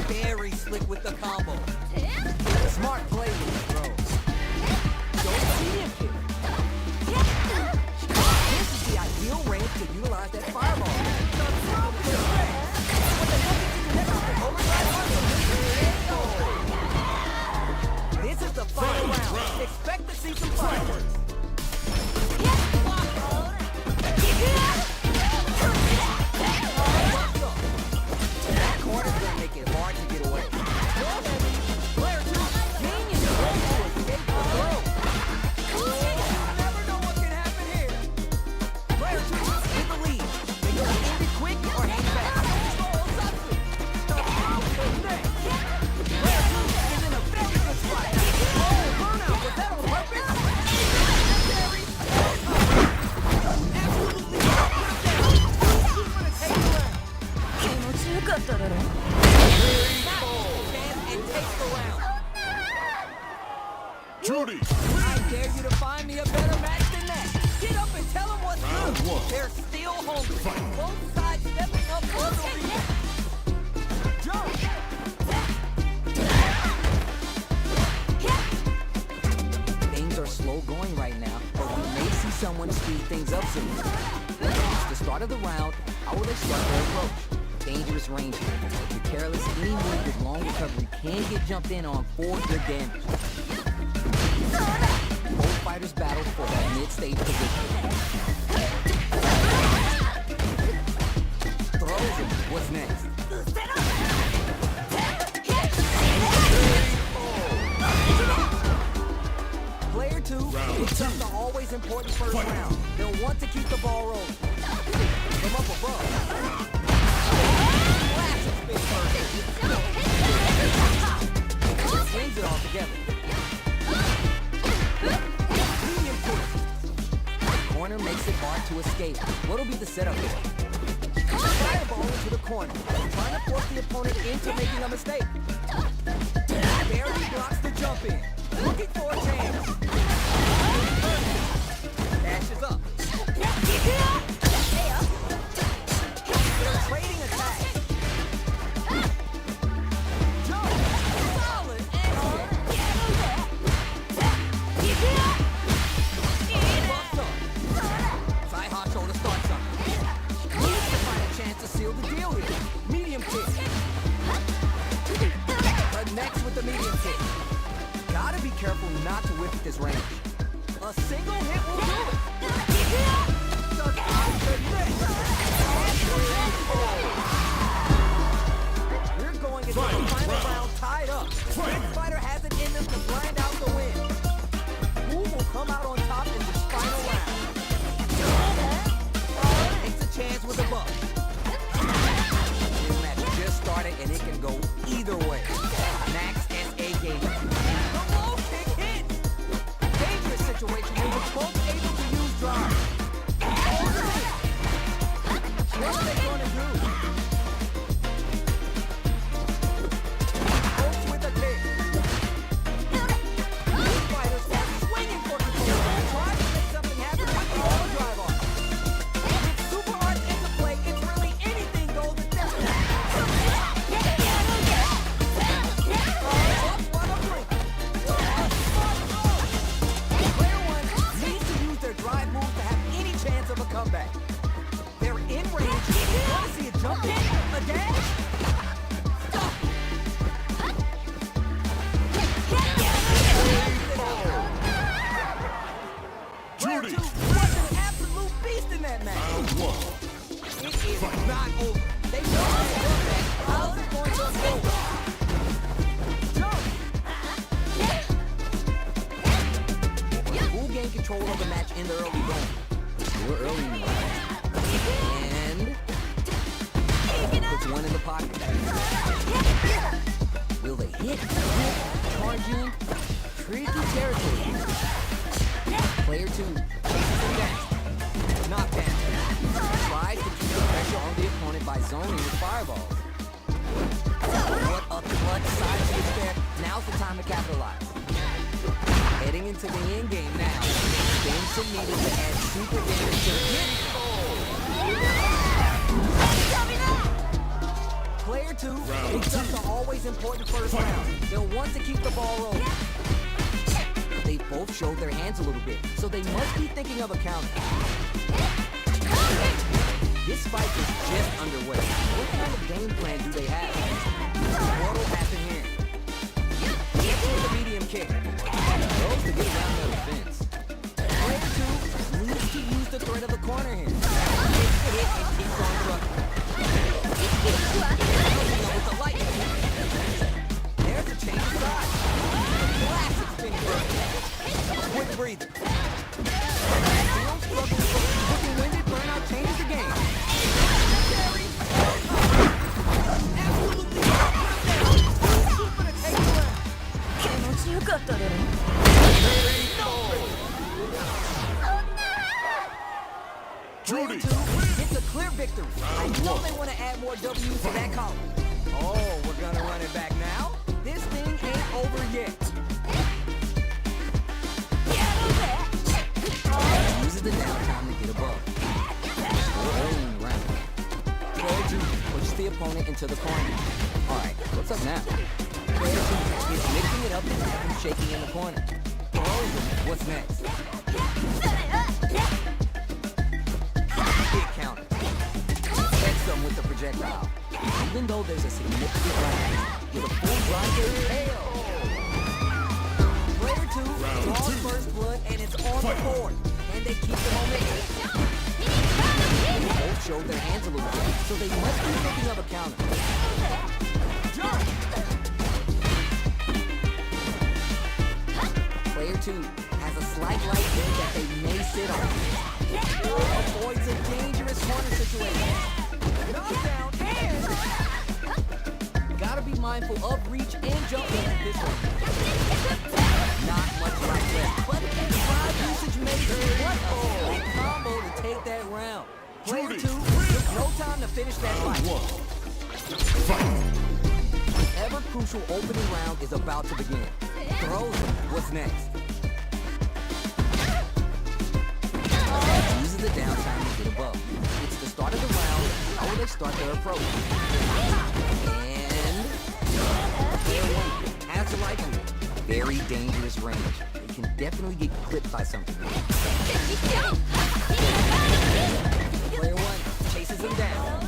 Very slick with the combo. Smart play with the throws. Shows the medium kick. This is the ideal range to utilize that fireball. The throw is what they looking to Both sides stepping up on the lead. Jump! Things are slow going right now, but we may see someone speed things up soon. It's the start of the round. How will they start their approach? Dangerous range here. If you're careless, any move with long recovery can get jumped in on for good damage. Both fighters battle for that mid-stage position. Throws him. What's next? Player 2, it's up to always important first round. They'll want to keep the ball rolling. From up above. Classic spin first. Swings it all together. Medium twist. Corner makes it hard to escape. What'll be the setup here? Fireball into the corner. Trying to force the opponent into making a mistake. Barely blocks the jump in. Looking for a chance. Dashes up. They're trading attacks. Jump. Solid and hard. Bucks up. Side hot shoulder starts up. Needs to find a chance to seal the deal here. Medium kick. Connects with the medium kick. Gotta be careful not to whip at this range. A single hit will do it. Just out the net. We're going into the final round tied up. This fighter has it in them to grind out the win. Who will come out on top in this final round? Takes a chance with a buck. This match just started and it can go either way. Max SA game. Situation in which both able to use drive. What are they going to do? Both with a kick. Both fighters are swinging for control. Trying to make something happen with the overdrive on. With super arts into play, it's really anything goes at this point. Up on the brink. Drive move to have any chance of a comeback. They're in range. Want to see it jump in? A dash? Stop. Judy. Was an absolute beast in that match. It is not over. They know how to work that. How's it going to unfold? Who gained control of the match in the early going? We're early in the round. And puts one in the pocket. Will they hit? Charging. Tricky territory. Player 2 chases him down. Knockdown. Tries to keep the pressure on the opponent by zoning with fireballs. What a clutch side switch there. Now's the time to capitalize. Heading into the end game now. Benson needed to add super damage to the hit. Player 2 picks up the always important first round. They'll want to keep the ball rolling. They both showed their hands a little bit, so they must be thinking of a counter. This fight is just underway. What kind of game plan do they have? What will happen here? Gets with the medium kick. Goes to get around the defense. Player 2 needs to use the threat of the corner here. Hits the hit and keeps on trucking. With the light. There's a change of side. Classic spin burst. Quick breather. Still struggling. Looking winded, burnout changes the game. Absolutely. Super to take the round. 気持ちよかっただろ。 Judy gets a clear victory. I know they want to add more W's to that column. Oh, we're gonna run it back now? This thing ain't over yet. Uses the downtime to get above. Still early in the round. opponent into the corner. Alright, what's up now? Player 2 is mixing it up and have him shaking in the corner. Throws him, what's next? Big counter. Catch them with the projectile. Even though there's a significant lag, with a full drive there, Player 2 draws first blood and it's on the board. And they keep the momentum. They both showed their hands a little bit, so they must be thinking of a counter. Jump! Player 2 has a slight light there that they may sit on. Avoids a dangerous corner situation. Knockdown and... Gotta be mindful of reach and jump at this one. Not much right left, but drive usage makes it a combo to take that round. Player 2 took no time to finish that fight. Ever crucial opening round is about to begin. Throws him. What's next? Uses the downtime to get above. It's the start of the round. How will they start their approach? And player 1 has the rifle. Very dangerous range. They can definitely get clipped by something. Player 1 chases him down.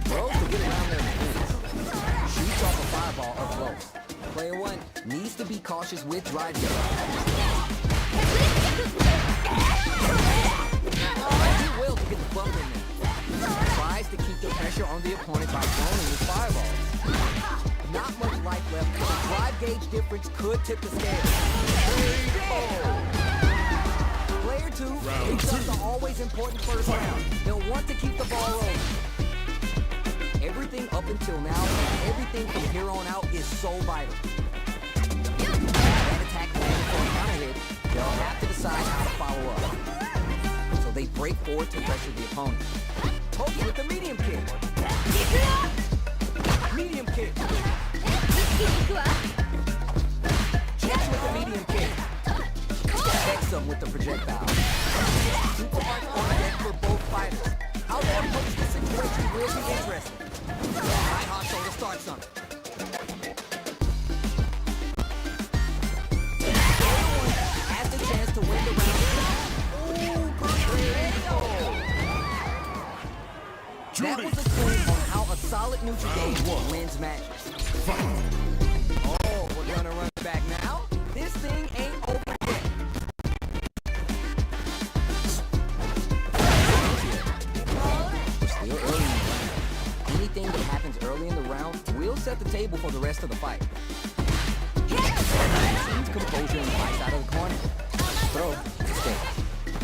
Throws to get around their defense. Shoots off a fireball up close. Player 1 needs to be cautious with drive game. He will to get the bump in there. Tries to keep the pressure on the opponent by throwing his fireballs. Not much life left. The drive gauge difference could tip the scale. Player 2 picks up the always important first round. They'll want to keep the ball rolling. Everything up until now and everything from here on out is so vital. That attack landed for a counter hit. They'll have to decide how to follow up. So they break forward to pressure the opponent. Pokes with the medium kick. Medium kick. Checks with the medium kick. Checks them with the projectile. Super hard on deck for both fighters. How they approach the situation will be interesting. Right hot shoulder starts on it. Everyone has the chance to win the round. That was a clue on how a solid neutral gauge wins matches. Oh, we're gonna run back now? This thing ain't over yet. We're still early in the round. Anything that happens early in the round will set the table for the rest of the fight. Seems composure and fights out of the corner. Throw, stay.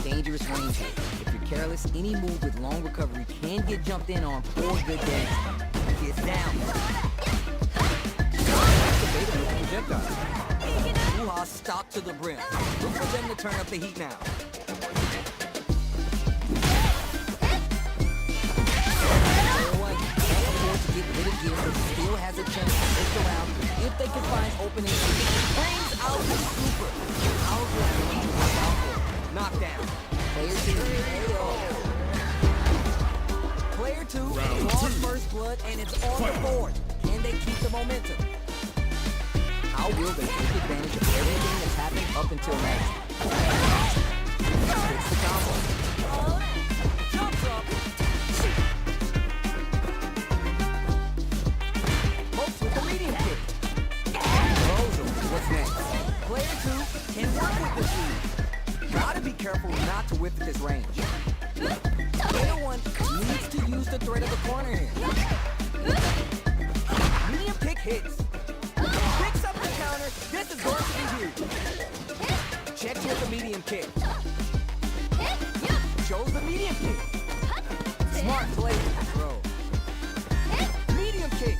Dangerous range here. If you're careless, any move with long recovery can get jumped in on for good damage. Gets down. That's the beta with the projectile. Hoo-ha stopped to the brim. Look for them to turn up the heat now. Player 1 can't afford to get rid of gear, but still has a chance to lift around if they can find openings. Brings out the super. Out with the output. Knockdown. Player 2 KO. Player 2 draws first blood and it's on the board. Can they keep the momentum? How will they take advantage of everything that's happened up until now? It's the combo. Jumps up. Pokes with the medium kick. Throws him. What's next? Player 2 can work with this lead. Gotta be careful not to whip at this range. Player 1 needs to use the threat of the corner here. Medium kick hits. Picks up the counter. This is going to be huge. Checks with the medium kick. Shows the medium kick. Smart play with the throw. Medium kick.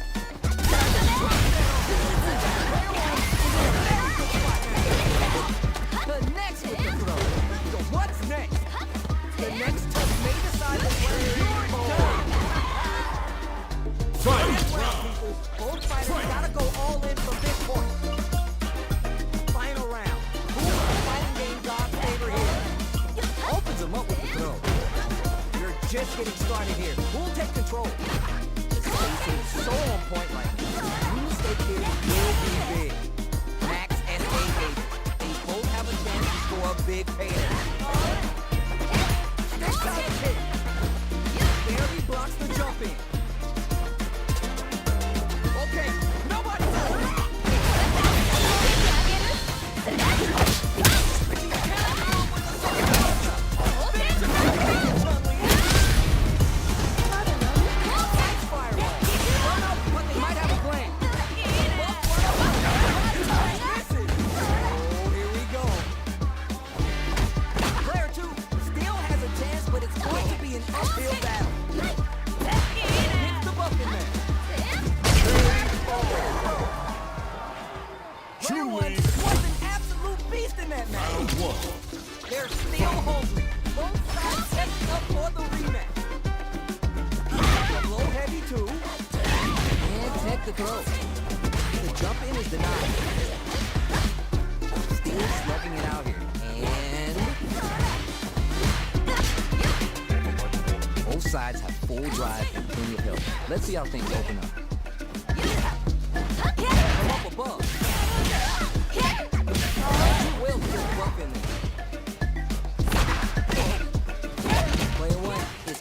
Connects with the throw. So what's next? The next touch may decide the way you're done. Fight! People, both fighters gotta go all in from this point. Final round. Who's the fighting game god favor here? Opens him up with the throw. You're just just getting started here. Who'll take control? The spacing is so on point right now. Any mistake here will be big. Max and A8. They both have a chance to score a big payday. Sticks out a kick. Barely blocks the jump in. Okay, nobody's out. They're still hungry. Both sides setting up for the rematch. A low heavy two. And tech the throw. The jump in is denied. Still slugging it out here. And both sides have full drive and plenty of help. Let's see how things open up. From up above. Will just rough in there.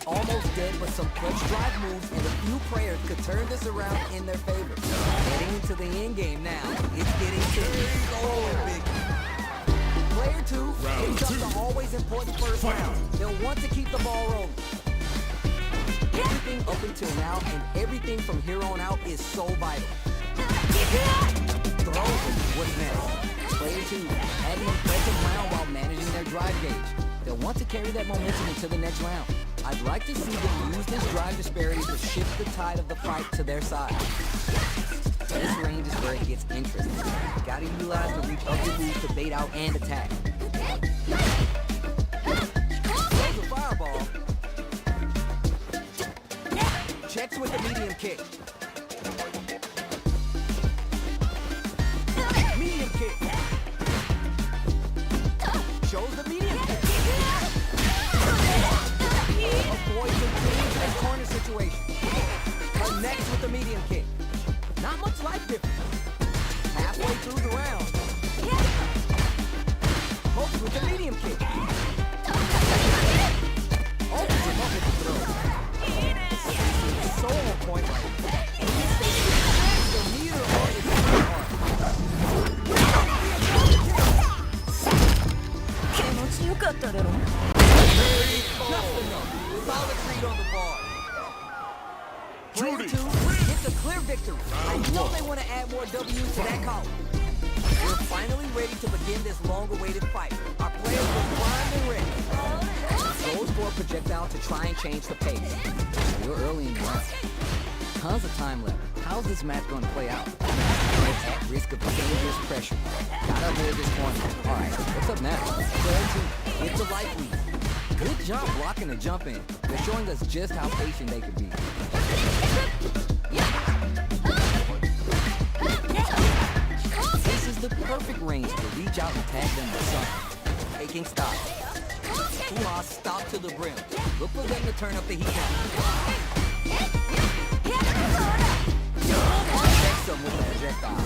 Almost dead, but some clutch drive moves and a few prayers could turn this around in their favor. Heading into the end game now. It's getting so big. Player 2 picks up the always important first round. They'll want to keep the ball rolling. Everything up until now and everything from here on out is so vital. Throw. What's next? Player 2 had an impressive round while managing their drive gauge. They'll want to carry that momentum into the next round. I'd like to see them use this drive disparity to shift the tide of the fight to their side. This range is where it gets interesting. You gotta utilize the reach of your move to bait out and attack. Throws a fireball. Checks with the medium kick. Medium kick. Shows the medium kick. Avoids a dangerous corner situation. Connects with the medium kick. Not much life difference. Halfway through the round. Hooks with the medium kick. Opens him up with the throw. So on point right now. The meter on is very hard. Nothing enough. Solid read on the ball. Player 2 gets a clear victory. I know they want to add more W's to that column. We're finally ready to begin this long-awaited fight. Our players are primed and ready. Goes for a projectile to try and change the pace. Still early in the round. Tons of time left. How's this match going to play out? It's at risk of dangerous pressure. Gotta avoid this corner. Alright, what's up now? Player 2 gets a life lead. Good job blocking the jump in. They're showing us just how patient they can be. This is the perfect range to reach out and tag them with something. Taking stop. Tuma stop to the brim. Look for them to turn up the heat now. Checks them with the projectile.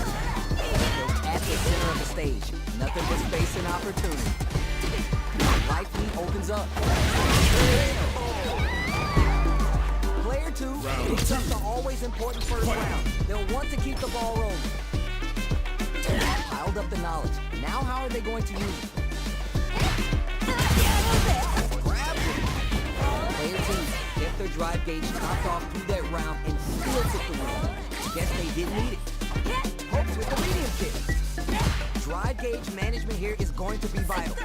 They're at the center of the stage. Nothing but space and opportunity. Life lead opens up. Player 2 picks up the always important first round. They'll want to keep the ball rolling. Piled up the knowledge. Now how are they going to use it? Grabs it. Player 2 kept their drive gauge topped off through that round and still took the win. Guess they didn't need it. Hopes with the medium kick. Drive gauge management here is going to be vital.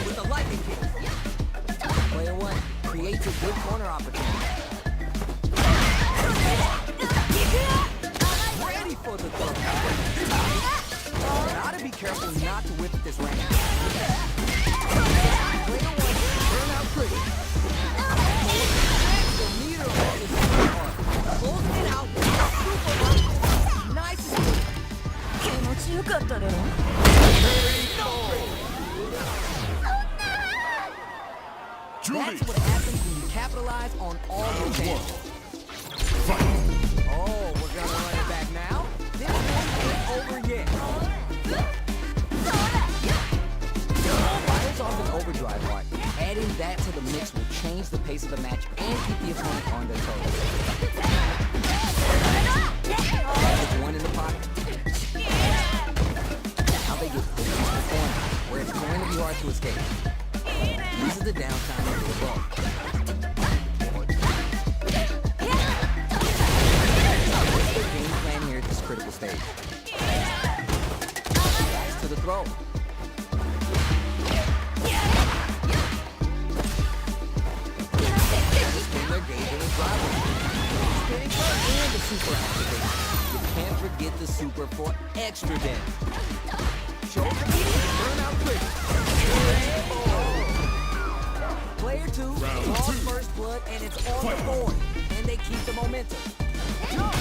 With the lightning kick. Player 1 creates a good corner opportunity. Ready for the throw. Gotta be careful not to whip this range. Player 1 turn out pretty. The meter on is super hard. Close it out with a super hard. Nice. 気持ちよかっただろ。Judy! That's what happens when you capitalize on all your chances. Fight. Oh, we're gonna run it back now. This ain't over yet. Fighters off an overdrive art. Adding that to the mix will change the pace of the match and keep the opponent on their toes. There's one in the pocket. Now they get pushed into the corner, where it's going to be hard to escape. Uses the downtime to the ball. What's their game plan here at this critical stage? Rise to the throw. Spin their gauge and drive. Spinning first and the super activation. You can't forget the super for extra damage. Shoulder burn out quick. Player 2 lost first blood and it's on the board. And they keep the momentum. Alright,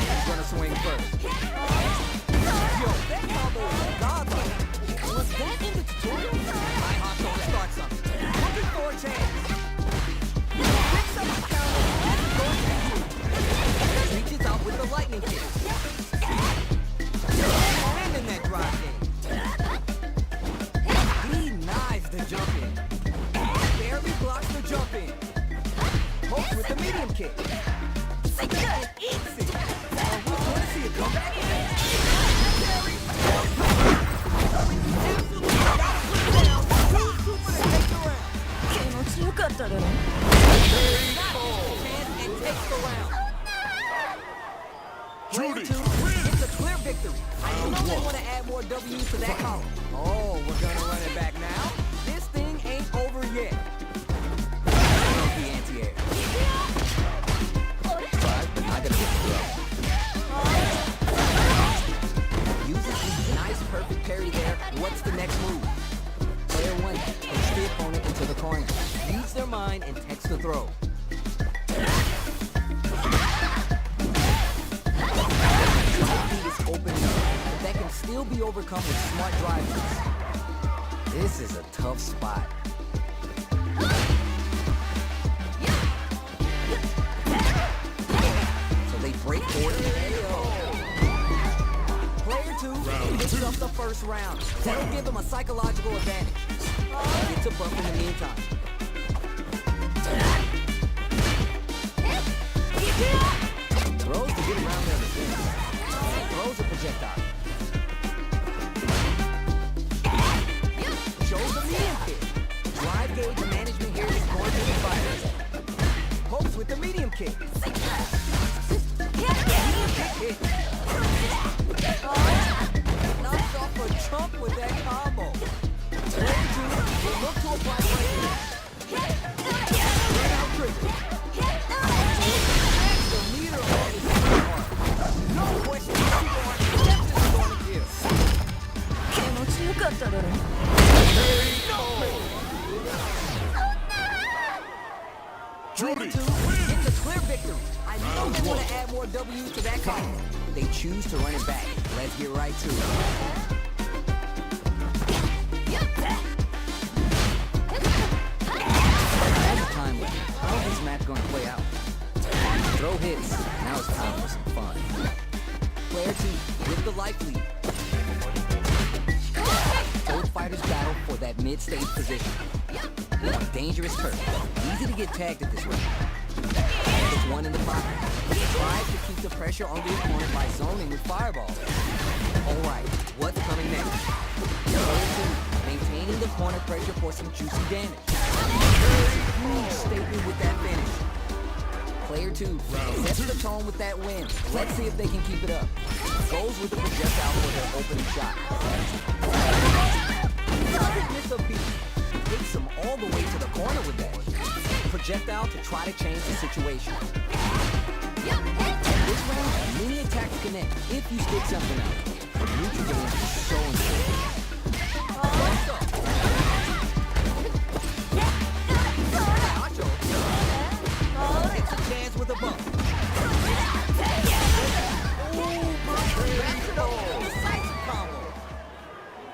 he's gonna swing first. Yo, that combo was godlike. Was that in the tutorial? My hot's gonna start something. Looking for a chance. Picks up the counter and it's going to you. Reaches out with the lightning kick. Landing that drive game. Denies the jump in. Barely blocks the jump in. Hopes with the medium kick. And eats it. Are we going to see a comeback? Player 2 gets a clear victory. I know they want to add more W's to that column. Oh, we're going to run it back now. This thing ain't over yet. The anti-air. But not going to get the uses his nice perfect parry there. What's the next move? Player 1 puts the opponent into the corner. Reads their mind and takes the throw. Opening up, but that can still be overcome with smart drivers. This is a tough spot. So they break forward and Player 2 picks up the first round. That'll give him a psychological advantage. Gets a buff in the meantime. Throws to get around their defense. Throws a projectile. Shows the medium kick. Drive gauge management here is going to the fighters. Hopes with the medium kick. Hit. Knocks off a chunk with that combo. Player 2 will look to apply pressure. Right out trigger. The meter on is super hard. No question. Player 2 gets a clear victory. I know they want to add more W's to that column. They choose to run it back. Let's get right to it. That's time left. How is this match going to play out? Throw hits. Now it's time for some fun. Player 2 with the life lead. Both fighters battle for that mid-stage position. On dangerous turf. Easy to get tagged at this rate. There's one in the pocket. Tries to keep the pressure on the opponent by zoning with fireballs. Alright, what's coming next? Player 2 maintaining the corner pressure for some juicy damage. Huge statement with that finish. Player 2 sets the tone with that win. Let's see if they can keep it up. Goes with the projectile for their opening shot. Doesn't miss a beat. Takes him all the way to the corner with that. Projectile to try to change the situation. This round, many attacks connect if you stick something out. The neutral game is so important. Takes a chance with a bump.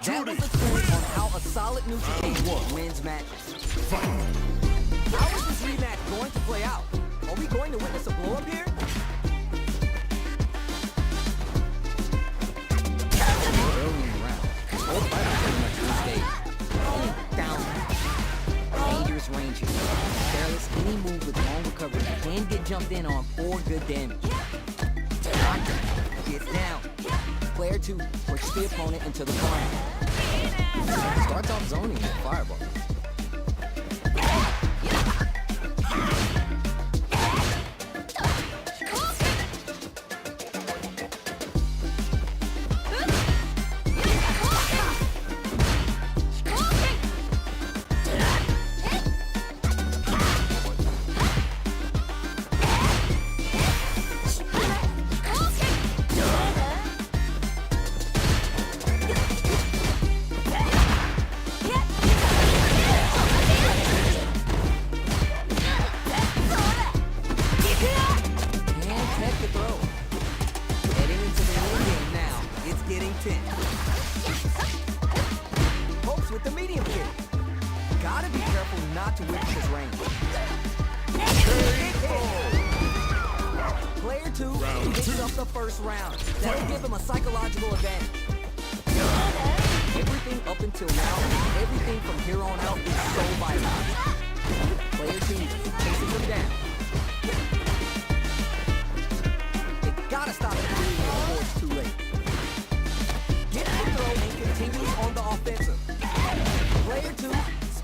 That was a story on how a solid neutral game one. wins matches. Fight. How is this rematch going to play out? Are we going to witness a blow-up here? Early in the round, both fighters pretty much on stage. Down. Dangerous range here. Careless, any move with long recovery can get jumped in on for good damage. Doctor gets down. Player 2 pushes the opponent into the corner. Starts off zoning with fireball. Hopes with the medium kick. Gotta be careful not to whip his range. Player 2 picks up the first round. That'll give him a psychological advantage. Everything up until now, everything from here on out is so vital. Player 2 chases him down. They gotta stop it before it's too late. Gets the throw and continues on the offensive. Player 2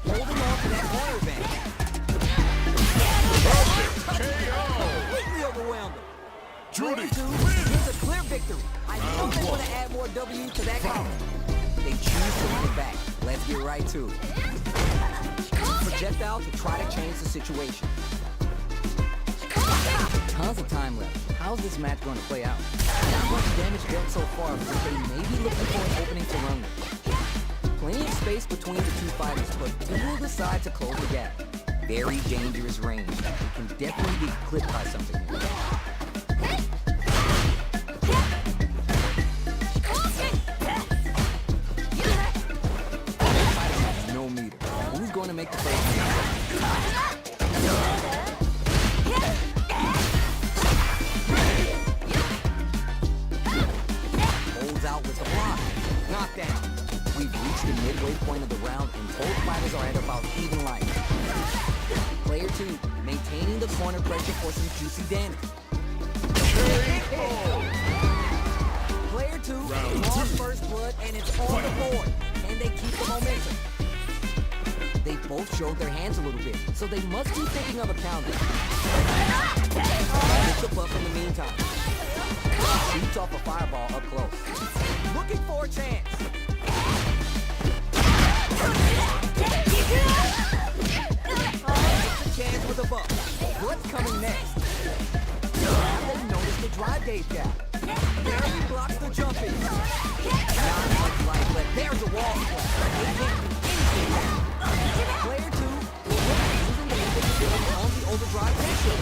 holding on to that corner advantage. Completely overwhelmed him. Player 2 gets a clear victory. I know they want to add more W to that column. They choose to run it back. Let's get right to it. Projectile to try to change the situation. Tons of time left. How's this match going to play out? Not much damage dealt so far, but they may be looking for an opening to run with. Plenty of space between the two fighters, but two will decide to close the gap. Very dangerous range. It can definitely be clipped by something here. No meter. Who's going to make the first move? Knockdown. We've reached the midway point of the round and both fighters are at about even life. Player 2 maintaining the corner pressure for some juicy damage. Player 2 draws first blood and it's on the board. Can they keep the momentum? They both showed their hands a little bit, so they must be thinking of a counter. Gets the buff in the meantime. Shoots off a fireball up close. Looking for a chance. Gets a chance with a buff. What's coming next? Now they notice the drive gauge gap. Barely blocks the jump in. Not much life left. There's a wall spot. They can't do anything now. Player 2 will look using the invisibility on the overdrive ratio.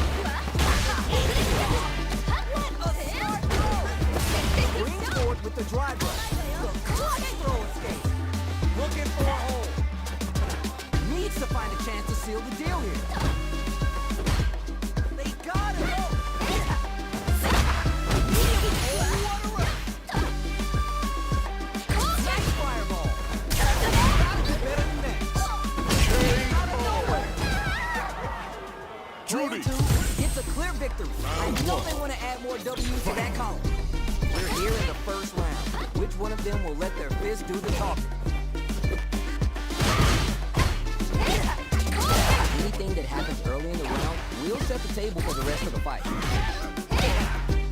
Brings forward with the drive rush. The clutch throw escape. Looking for a hole. Needs to find a chance to seal the deal here. They got it. Nice fireball. Better than that. Out of nowhere. Player 2 gets a clear victory. I know they want to add more W's to that column. We're here in the first round. Which one of them will let their fist do the talking? Anything that happens early in the round will set the table for the rest of the fight.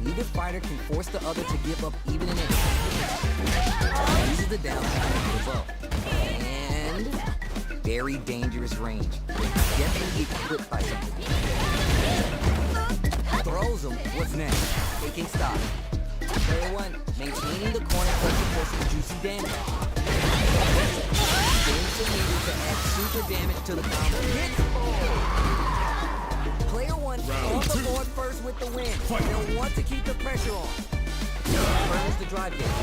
Neither fighter can force the other to give up even an inch. These are the downside of the above. And very dangerous range. Definitely get clipped by something. Throws him. What's next? Taking stock. Player 1 maintaining the corner pressure for some juicy damage. Gains the leader to add super damage to the combo. Player 1 on the board first with the win. They'll want to keep the pressure on. Burns the drive gauge.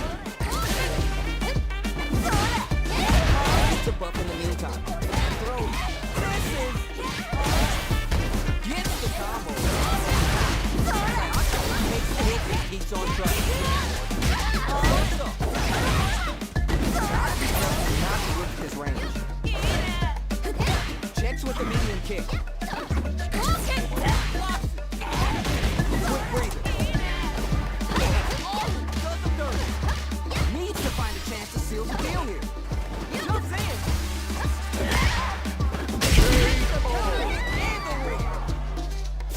Gets a buff in the meantime. chance to seal the deal here. Jumps in.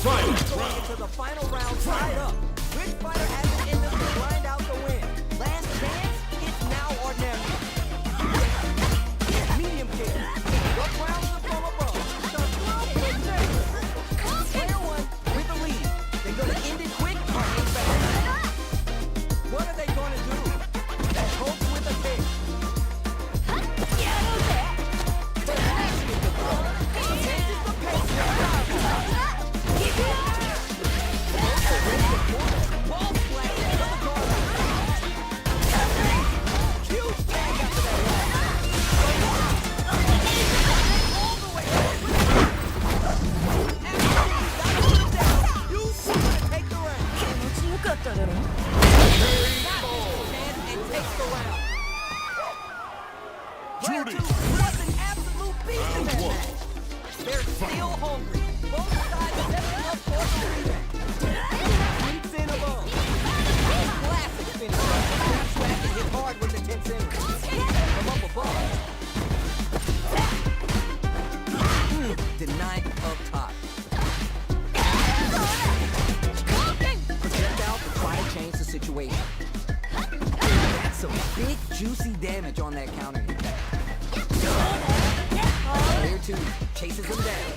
Fight! Going into the final round tied up. Which fighter has it in them to grind out the win? Last chance, it's now or never. Medium kick. What rounds are from above? The throw protector. Player one with the lead. They're gonna end it quick or end fast. What are they gonna do? Hope with a kick. But that's with the throw. Changes the pace. Ball flat into the guard. Huge tag after that one. All the way up. After you got him down, you gotta take the round. 気持ちよかっただろ And takes the round. Player Judy. two was an absolute beast in that match. They're still hungry. Both sides setting up for the rematch. Sweeps in above. Classic finish. Snapshot and hit hard with the 10 center. From up above. Denied up top. Projectile to try to change the situation. That's some big juicy damage on that counter hit. Player two chases him down.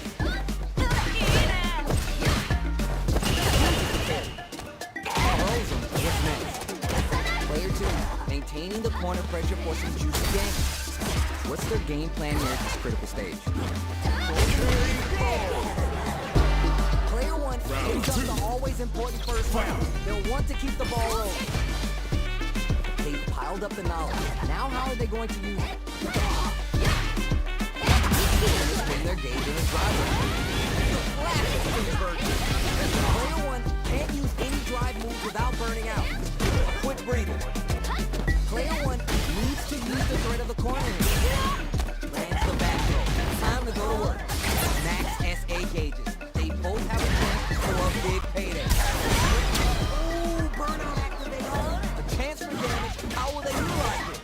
Throws him. What's next? Player two maintaining the corner pressure for some juicy damage. What's their game plan here at this critical stage? Player one gives up the always important first round. They'll want to keep the ball rolling. They've piled up the knowledge. Now how are they going to use it? Spin their gauge in a driver. Classic spin version. Player one can't use any drive moves without burning out. Quick breather. Player one needs to use the threat of the corner. Lands the back throw. Time to go to work. Max SA gauges. They both have a chance for a big payday. Ooh, burnout activated. A chance for damage. How will they utilize it?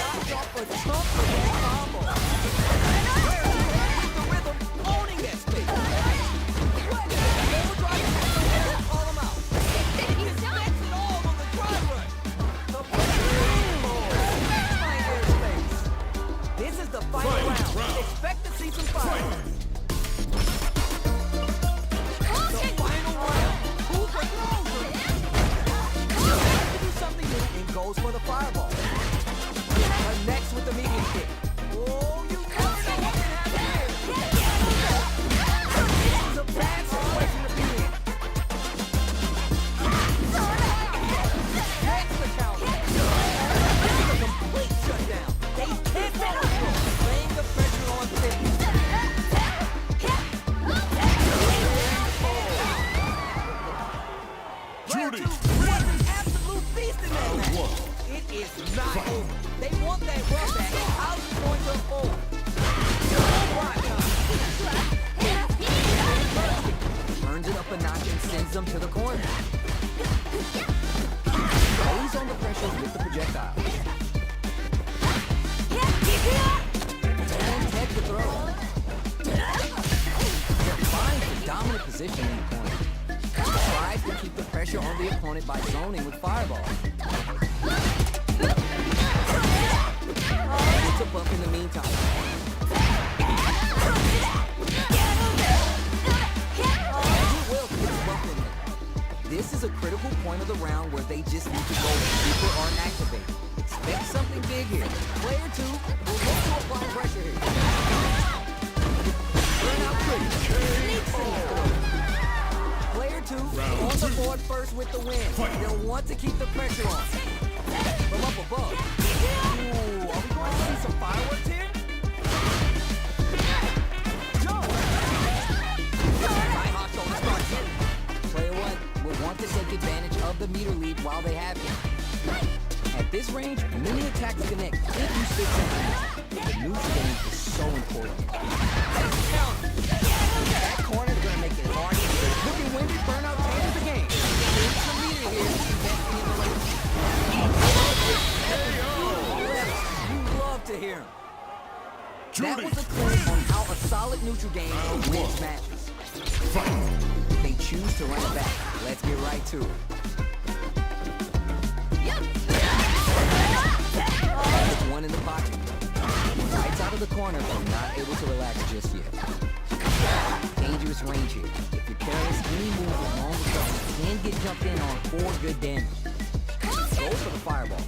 Knocked off a chunk of that combo. With the rhythm, owning that space. Overdrive, call him out. He smacks it all on the drive rush. The airspace. This is the final round. Expect to see some fire. The final round. Who's the closer? To do something new and goes for the fireball. Next with the medium kick. Oh, you never know what can happen here. This is a bad situation to be in. Next the counter. This is a complete shutdown. They can't follow through. Laying the pressure on 50. Judy. Was an absolute beast in that match. It is not over. They want that run back. How's it going to unfold? Turns it up a notch and sends them to the corner. Lays on the pressure with the projectile. And head to throw. Finds the dominant position in the corner. Tries to keep the pressure on the opponent by zoning with fireball. It's a buff in the meantime. This is a critical point of the round where they just need to go super or activate. Expect something big here. Player two will look to apply pressure here. Turn out pretty. Sneaks in the throw. Player two on the board first with the win. They'll want to keep the pressure on. From up above. Ooh, are we going to see some fireworks here? Jump! Nighthawks on the start here. Player one will want to take advantage of the meter lead while they have it. At this range, many attacks connect if you stick to it. The neutral game is so important. That corner is going to make it hard. Looking windy, burnout changes the game. There's some meter here. Investing in the race. to hear him. That Judy. was a clip on how a solid neutral game wins matches. They choose to run it back. Let's get right to it. There's one in the pocket. Lights out of the corner, but not able to relax just yet. Dangerous range here. If you're careless, any move with long recovery can get jumped in on for good damage. Goes for the fireball.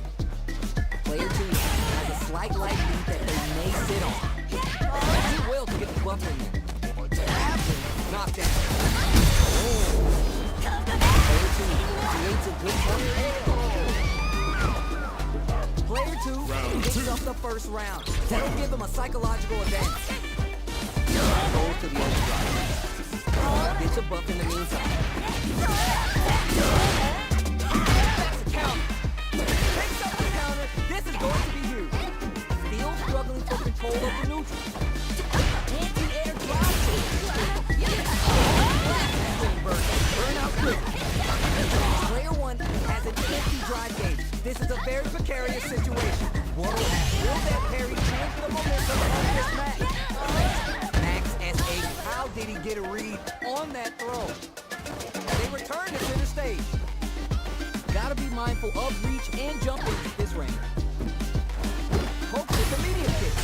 Player 2 has a slight light lead that they may sit on. Do well to get the buffer in there. Knockdown. Player 2 creates a good buffer. Player 2 picks up the first round. That'll give him a psychological advantage. Goes to the overdrive. Gets a buff in the meantime. That's a counter. Takes up the counter. This is going to be huge. Still struggling for control of the neutral. Anti-air drive. Burn out quick. Player 1 has an empty drive gauge. This is a very precarious situation. Will that parry change the momentum of this match? Max S8, how did he get a read on that throw? They return to center stage. Gotta be mindful of reach and jumping at this range. Pokes with the medium kick.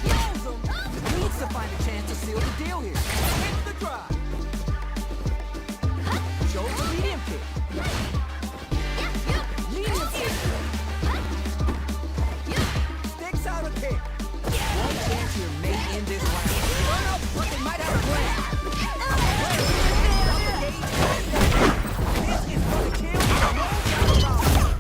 Kills him. Needs to find a chance to seal the deal here. Hits the drive. Shows the medium kick. Medium kick. Sticks out a kick. One chance here may end this round. Run up, but they might have a plan. This is for the kill. No doubt about it.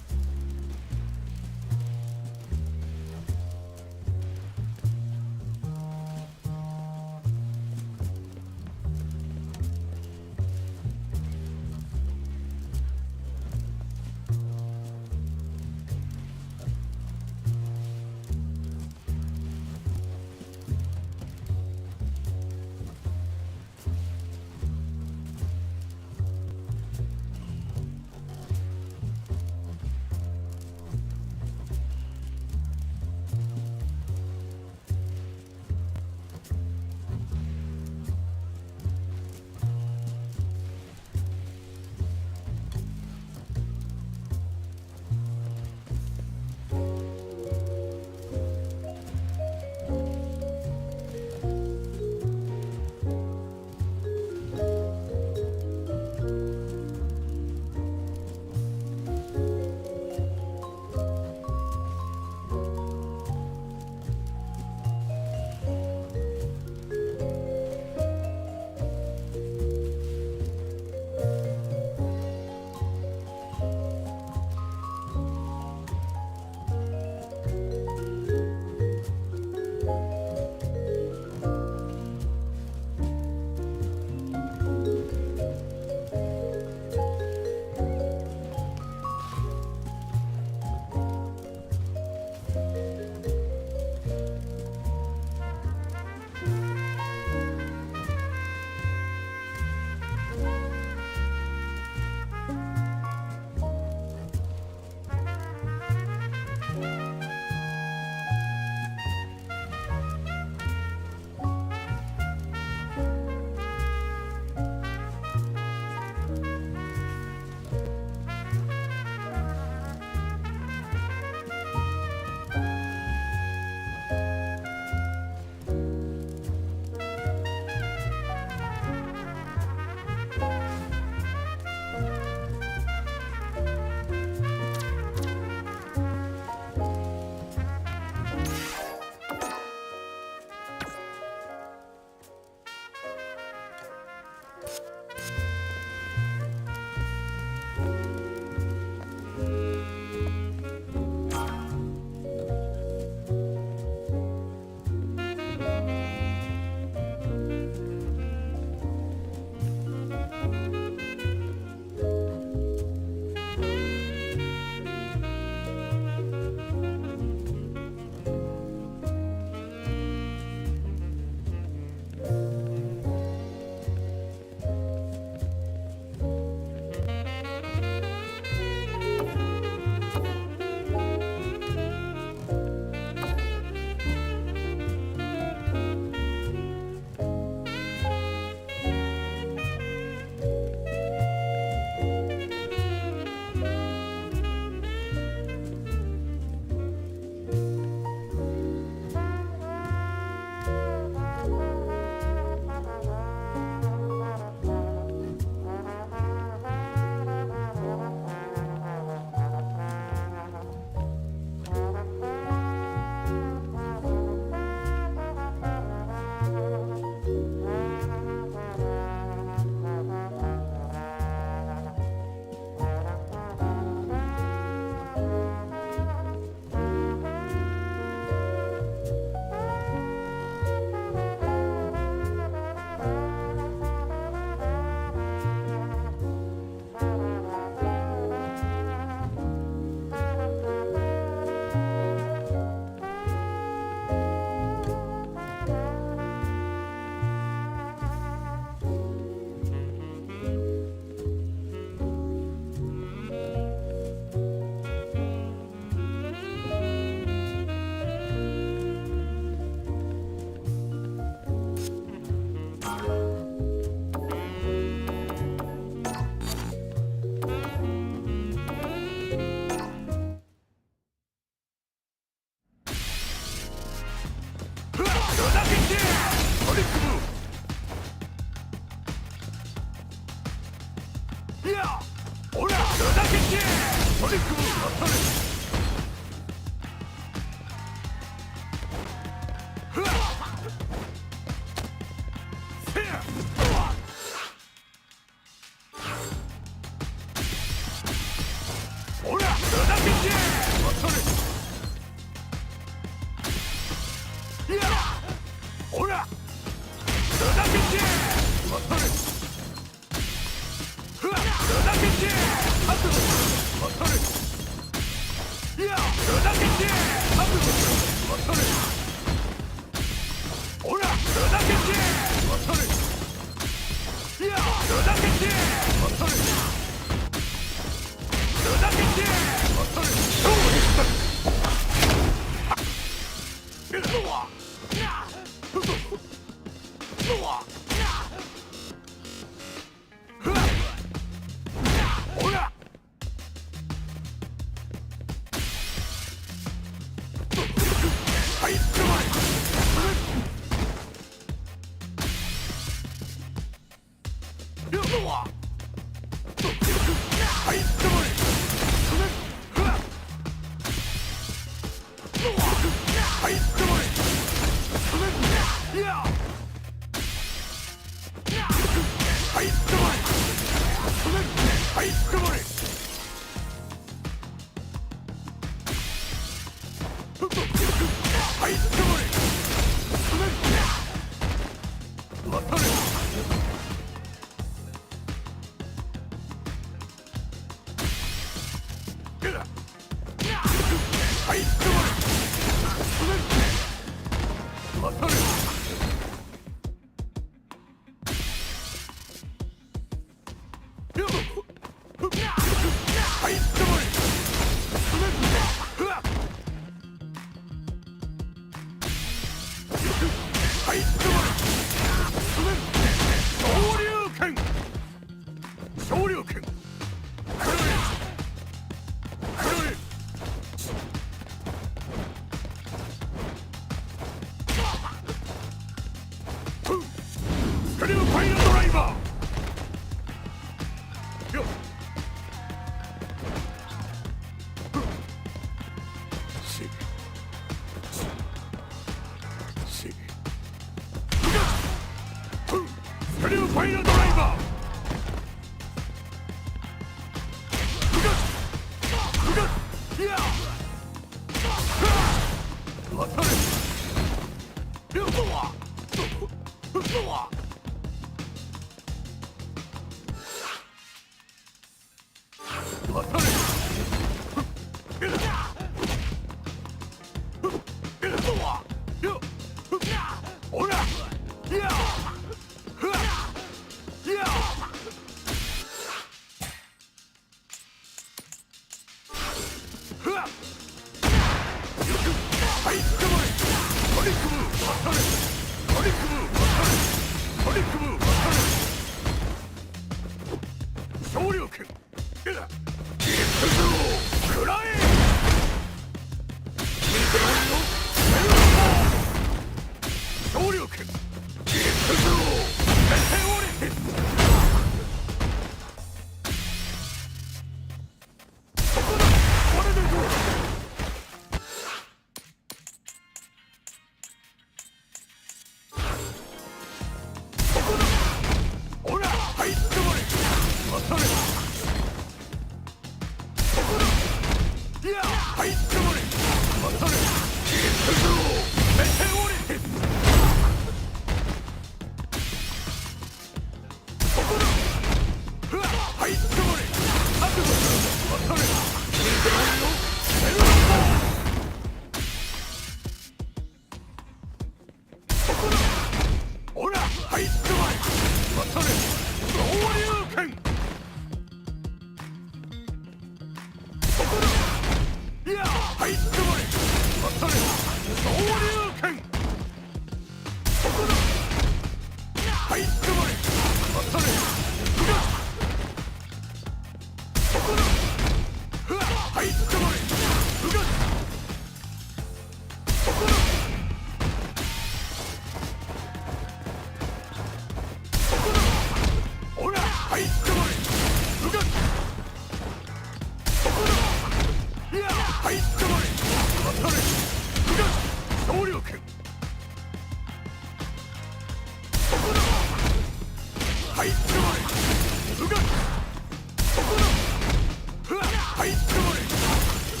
こ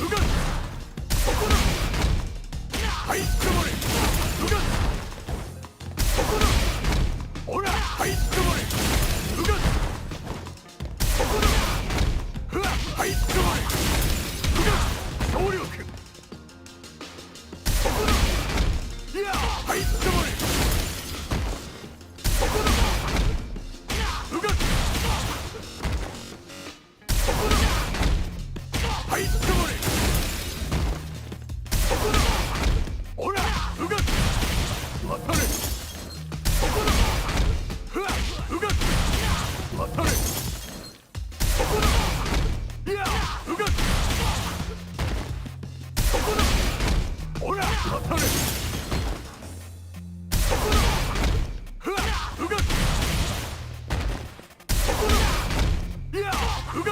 はいつかまれここだほらうが当たれここだふわうが当たれここだいやうがここだほら当たれここだふわうがここだいやうが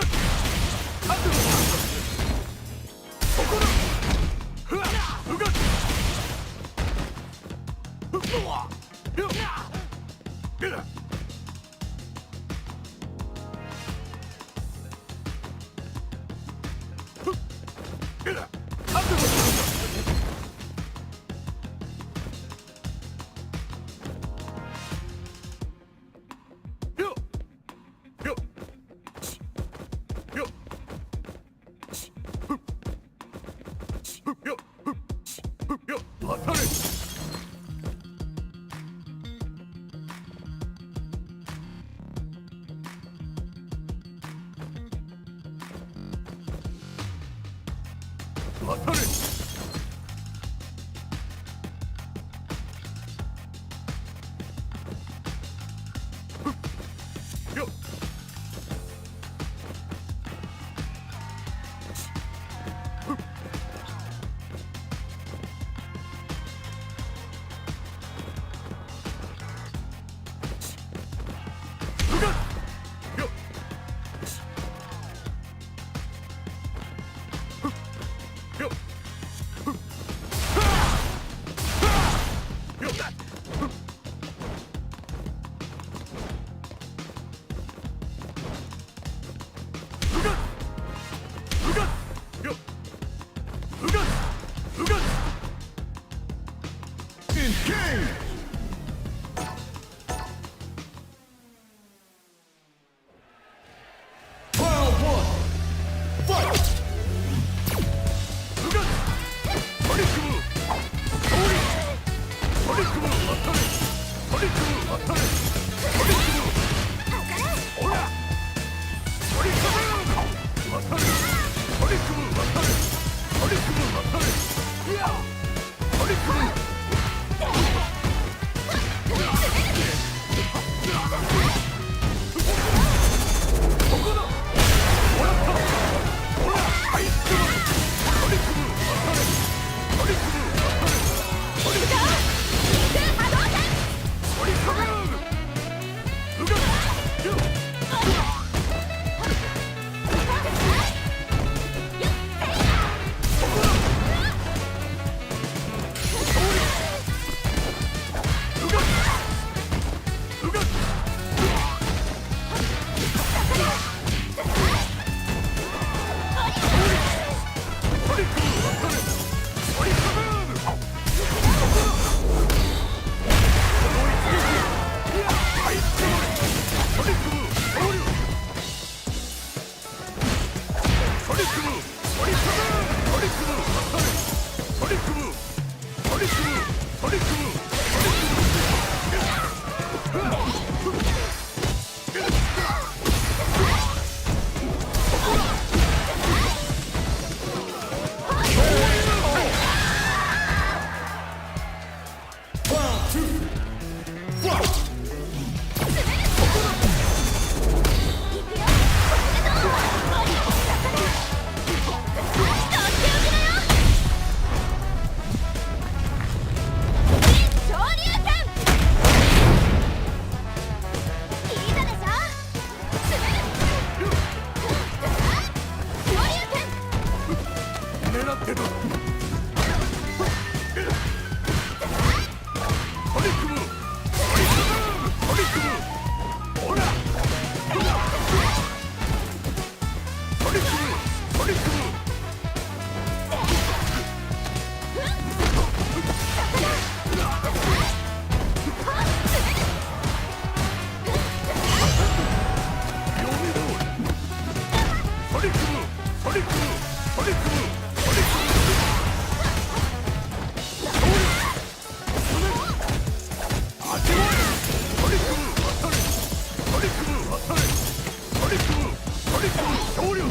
勝ってここだふわうがうわよっ出た出た勝ってよっよっよっよっよっ当たれ当たれよっうがよっよっよっうがよっうがEngage! Round one, fight! うがトリックムトリックム当たれトリックム当たれトリックムほらトリックム当たれトリックム当たれトリックム当たれいやトリックムここだもらったほらはいつかまれトリックム当たれトリックム当たれトリックムトリックムうがよっ協力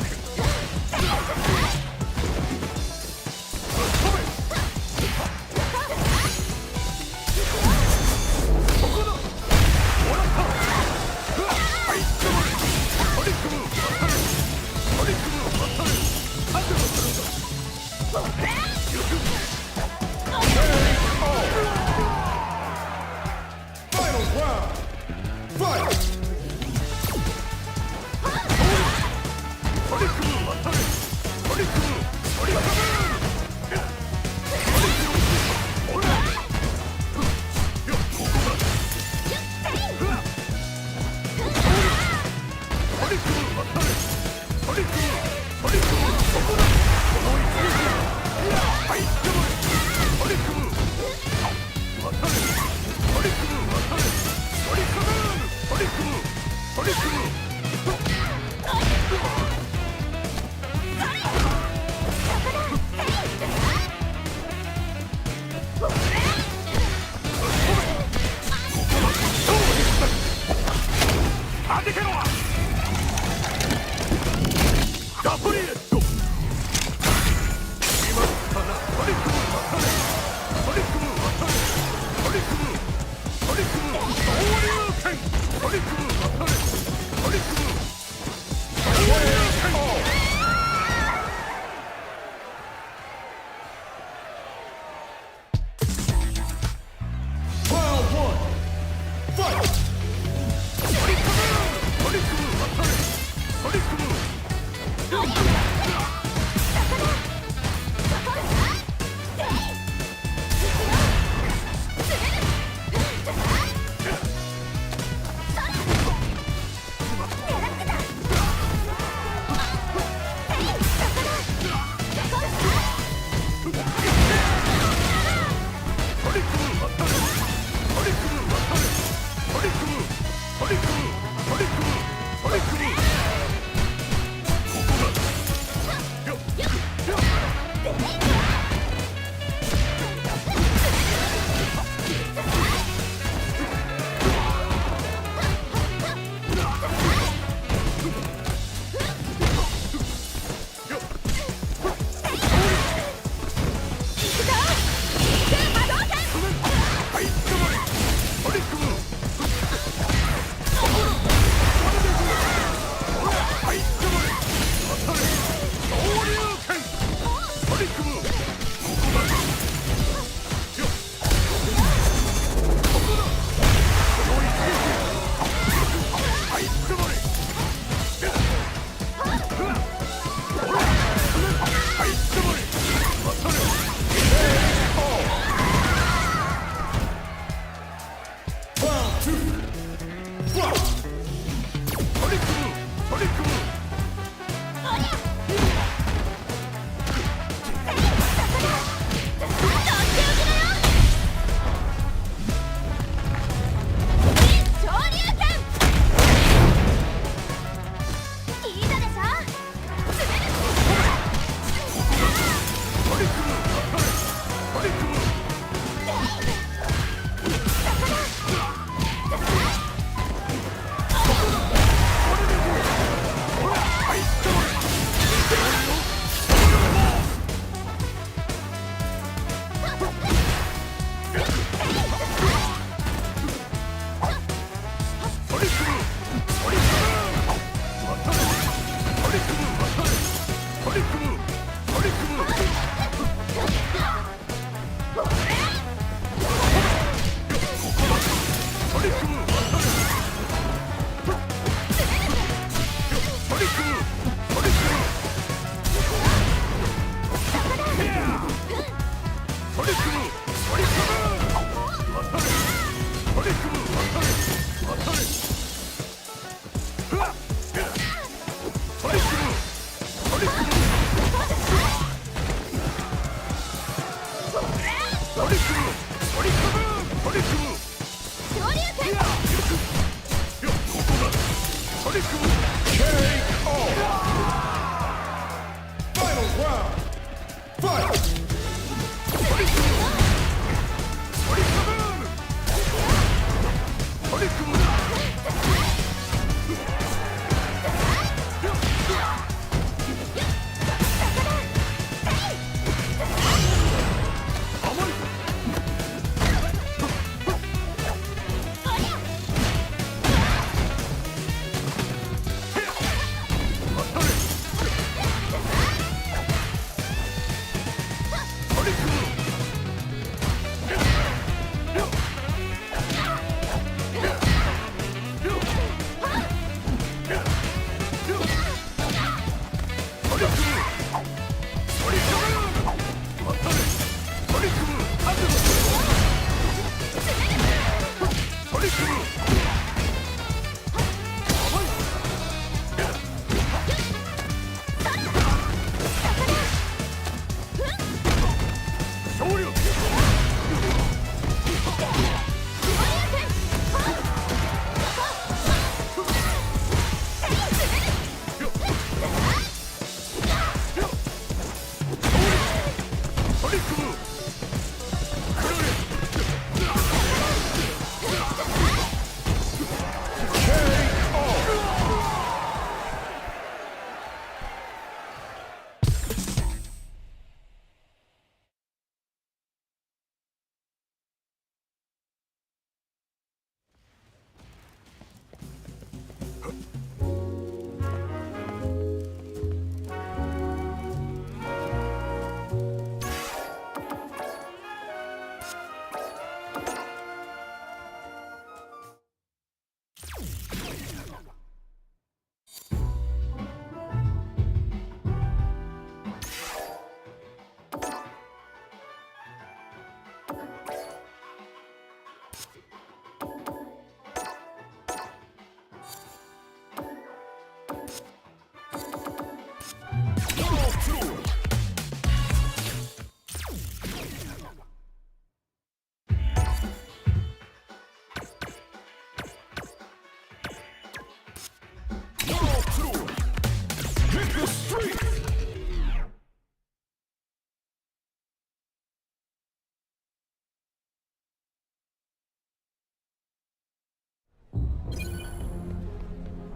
取り組む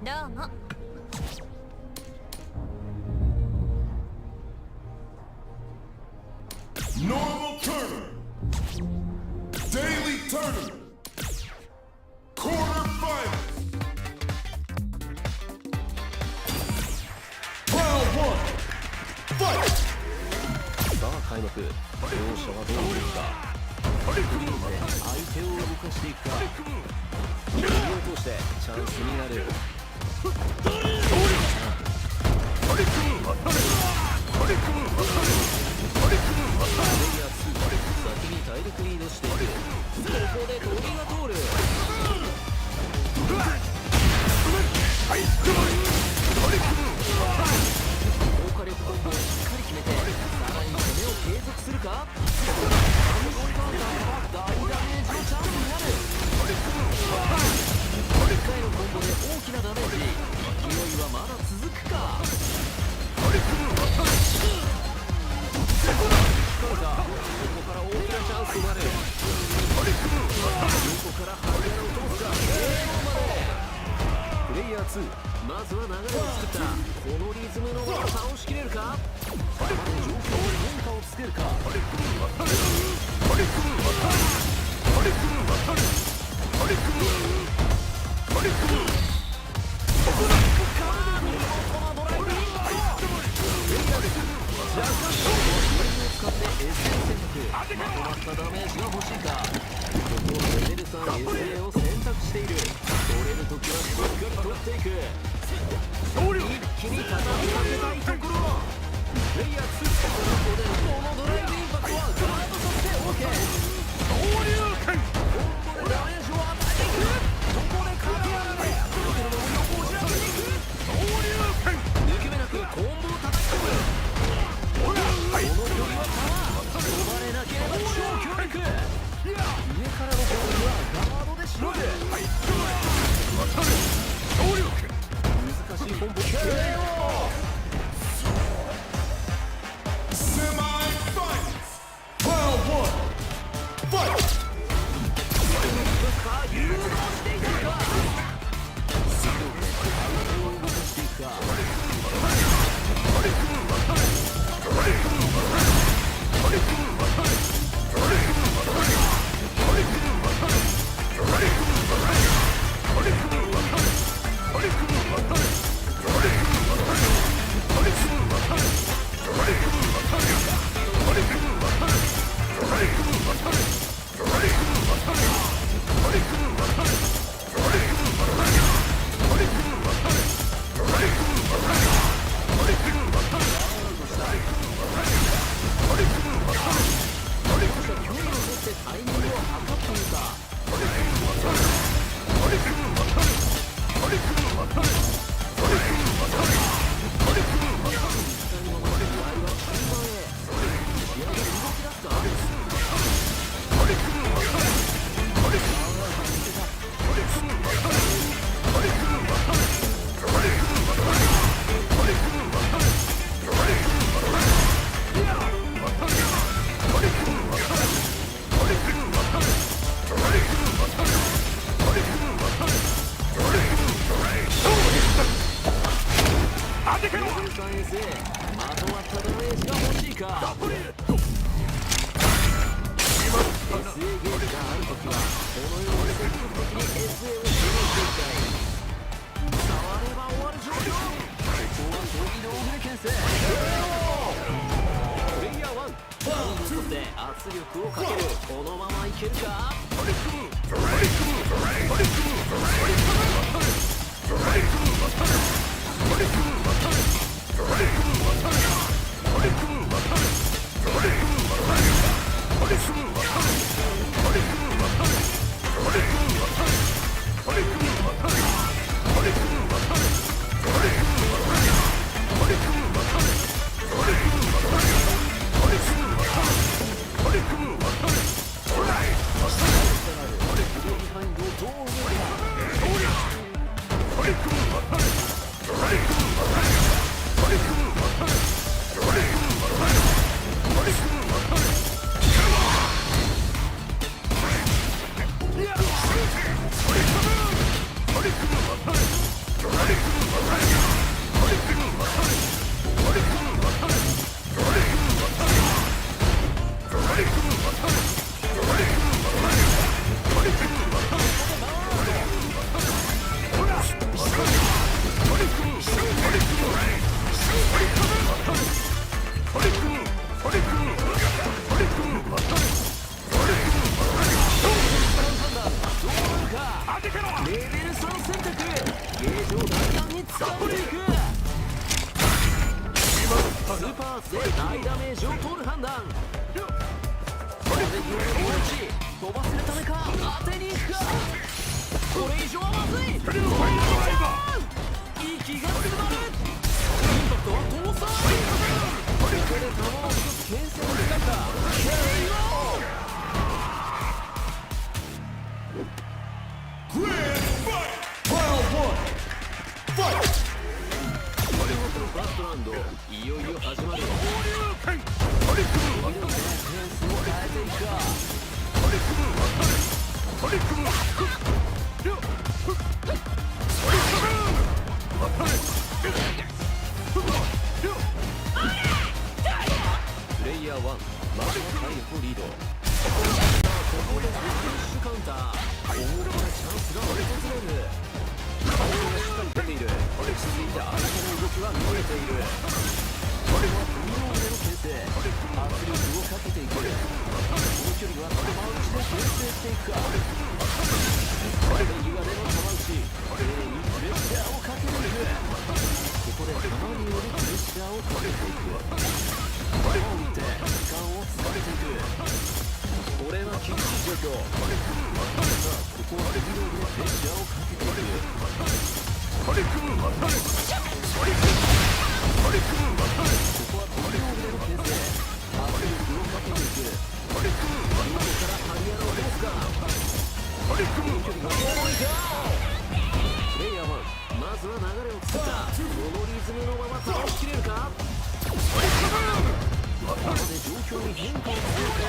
どうも。Normal tournament. Daily tournament. Quarter finals. Round one. Fight. さあ開幕。両者はどうするか。フリーズで相手を動かしていくか。右を通してチャンスになる。先に体力リードしていく。ここで鳥が通る。高火力コンボをしっかり決めて、さらに攻めを継続するか。大ダメージのチャンスになる。1回のコンボで大きなダメージ。勢いはまだ続くか。ここから大きなチャンスになる。どこからハイヤーを通すか。プレイヤー2、まずは流れを作ったこのリズムのまま倒しきれるか。状況に変化をつけるか。使って SA 選択。まとまったダメージが欲しいか。ここはレベル3 SA を選択している。取れるときはしっかり取っていく。一気に叩き上げたいところ。プレイヤー2、ここでこのドライブインパクトはガードさせて OK。 コンボでダメージを与えていく。ここで駆け上がれ。プロテルの横を押し上げていく。抜け目なくコンボを叩き込む。この距離はパワー。呼ばれなければ超強力。上からのボールはガードでしのぐ。難しいコンボ KO。Semi-finals. Round one. Fight. 誘導していくか。相手を動かしていくか。先生、まとまったダメージが欲しいか。SA ゲージがあるときはこのように積極的に SA を使用していきたい。触れば終わる状況。ここは飛び道具で牽制。プレイヤー1、ラウンドを取って圧力をかける。このままいけるか。レベル3選択。ゲージを大胆に使っていく。スーパーアーツで大ダメージを取る判断。風際の大打ち飛ばせるためか当てに行くか。これ以上はまずい。息が詰まる。インパクトは倒産。ここで弾を一つ牽制を使った。Grand fight! Round 1, fight! ファーストラウンド、いよいよ始まる。ペースを変えていくか。プレイヤー1、まずは体力をリード。ここでフィッシュカウンター。大きなチャンスが訪れる。顔がしっかり出ている。落ち着いて相手の動きは見えている。これは踏みの上の牽制。圧力をかけていく。この距離は球打ちで牽制していくか。これで岩での球打ち。全員にプレッシャーをかけていく。ここで球によるプレッシャーをかけていく。球を打って時間を使っていく。これは厳しい状況。さあ、ここはヘビローでプレッシャーをかけていく。ここは飛び道具での牽制。圧力をかけていく。ここからハリアナをどうすか。この距離が重いか。プレイヤー1、まずは流れを作った。このリズムのまま倒しきれるか。ここで状況に変化をつけるか。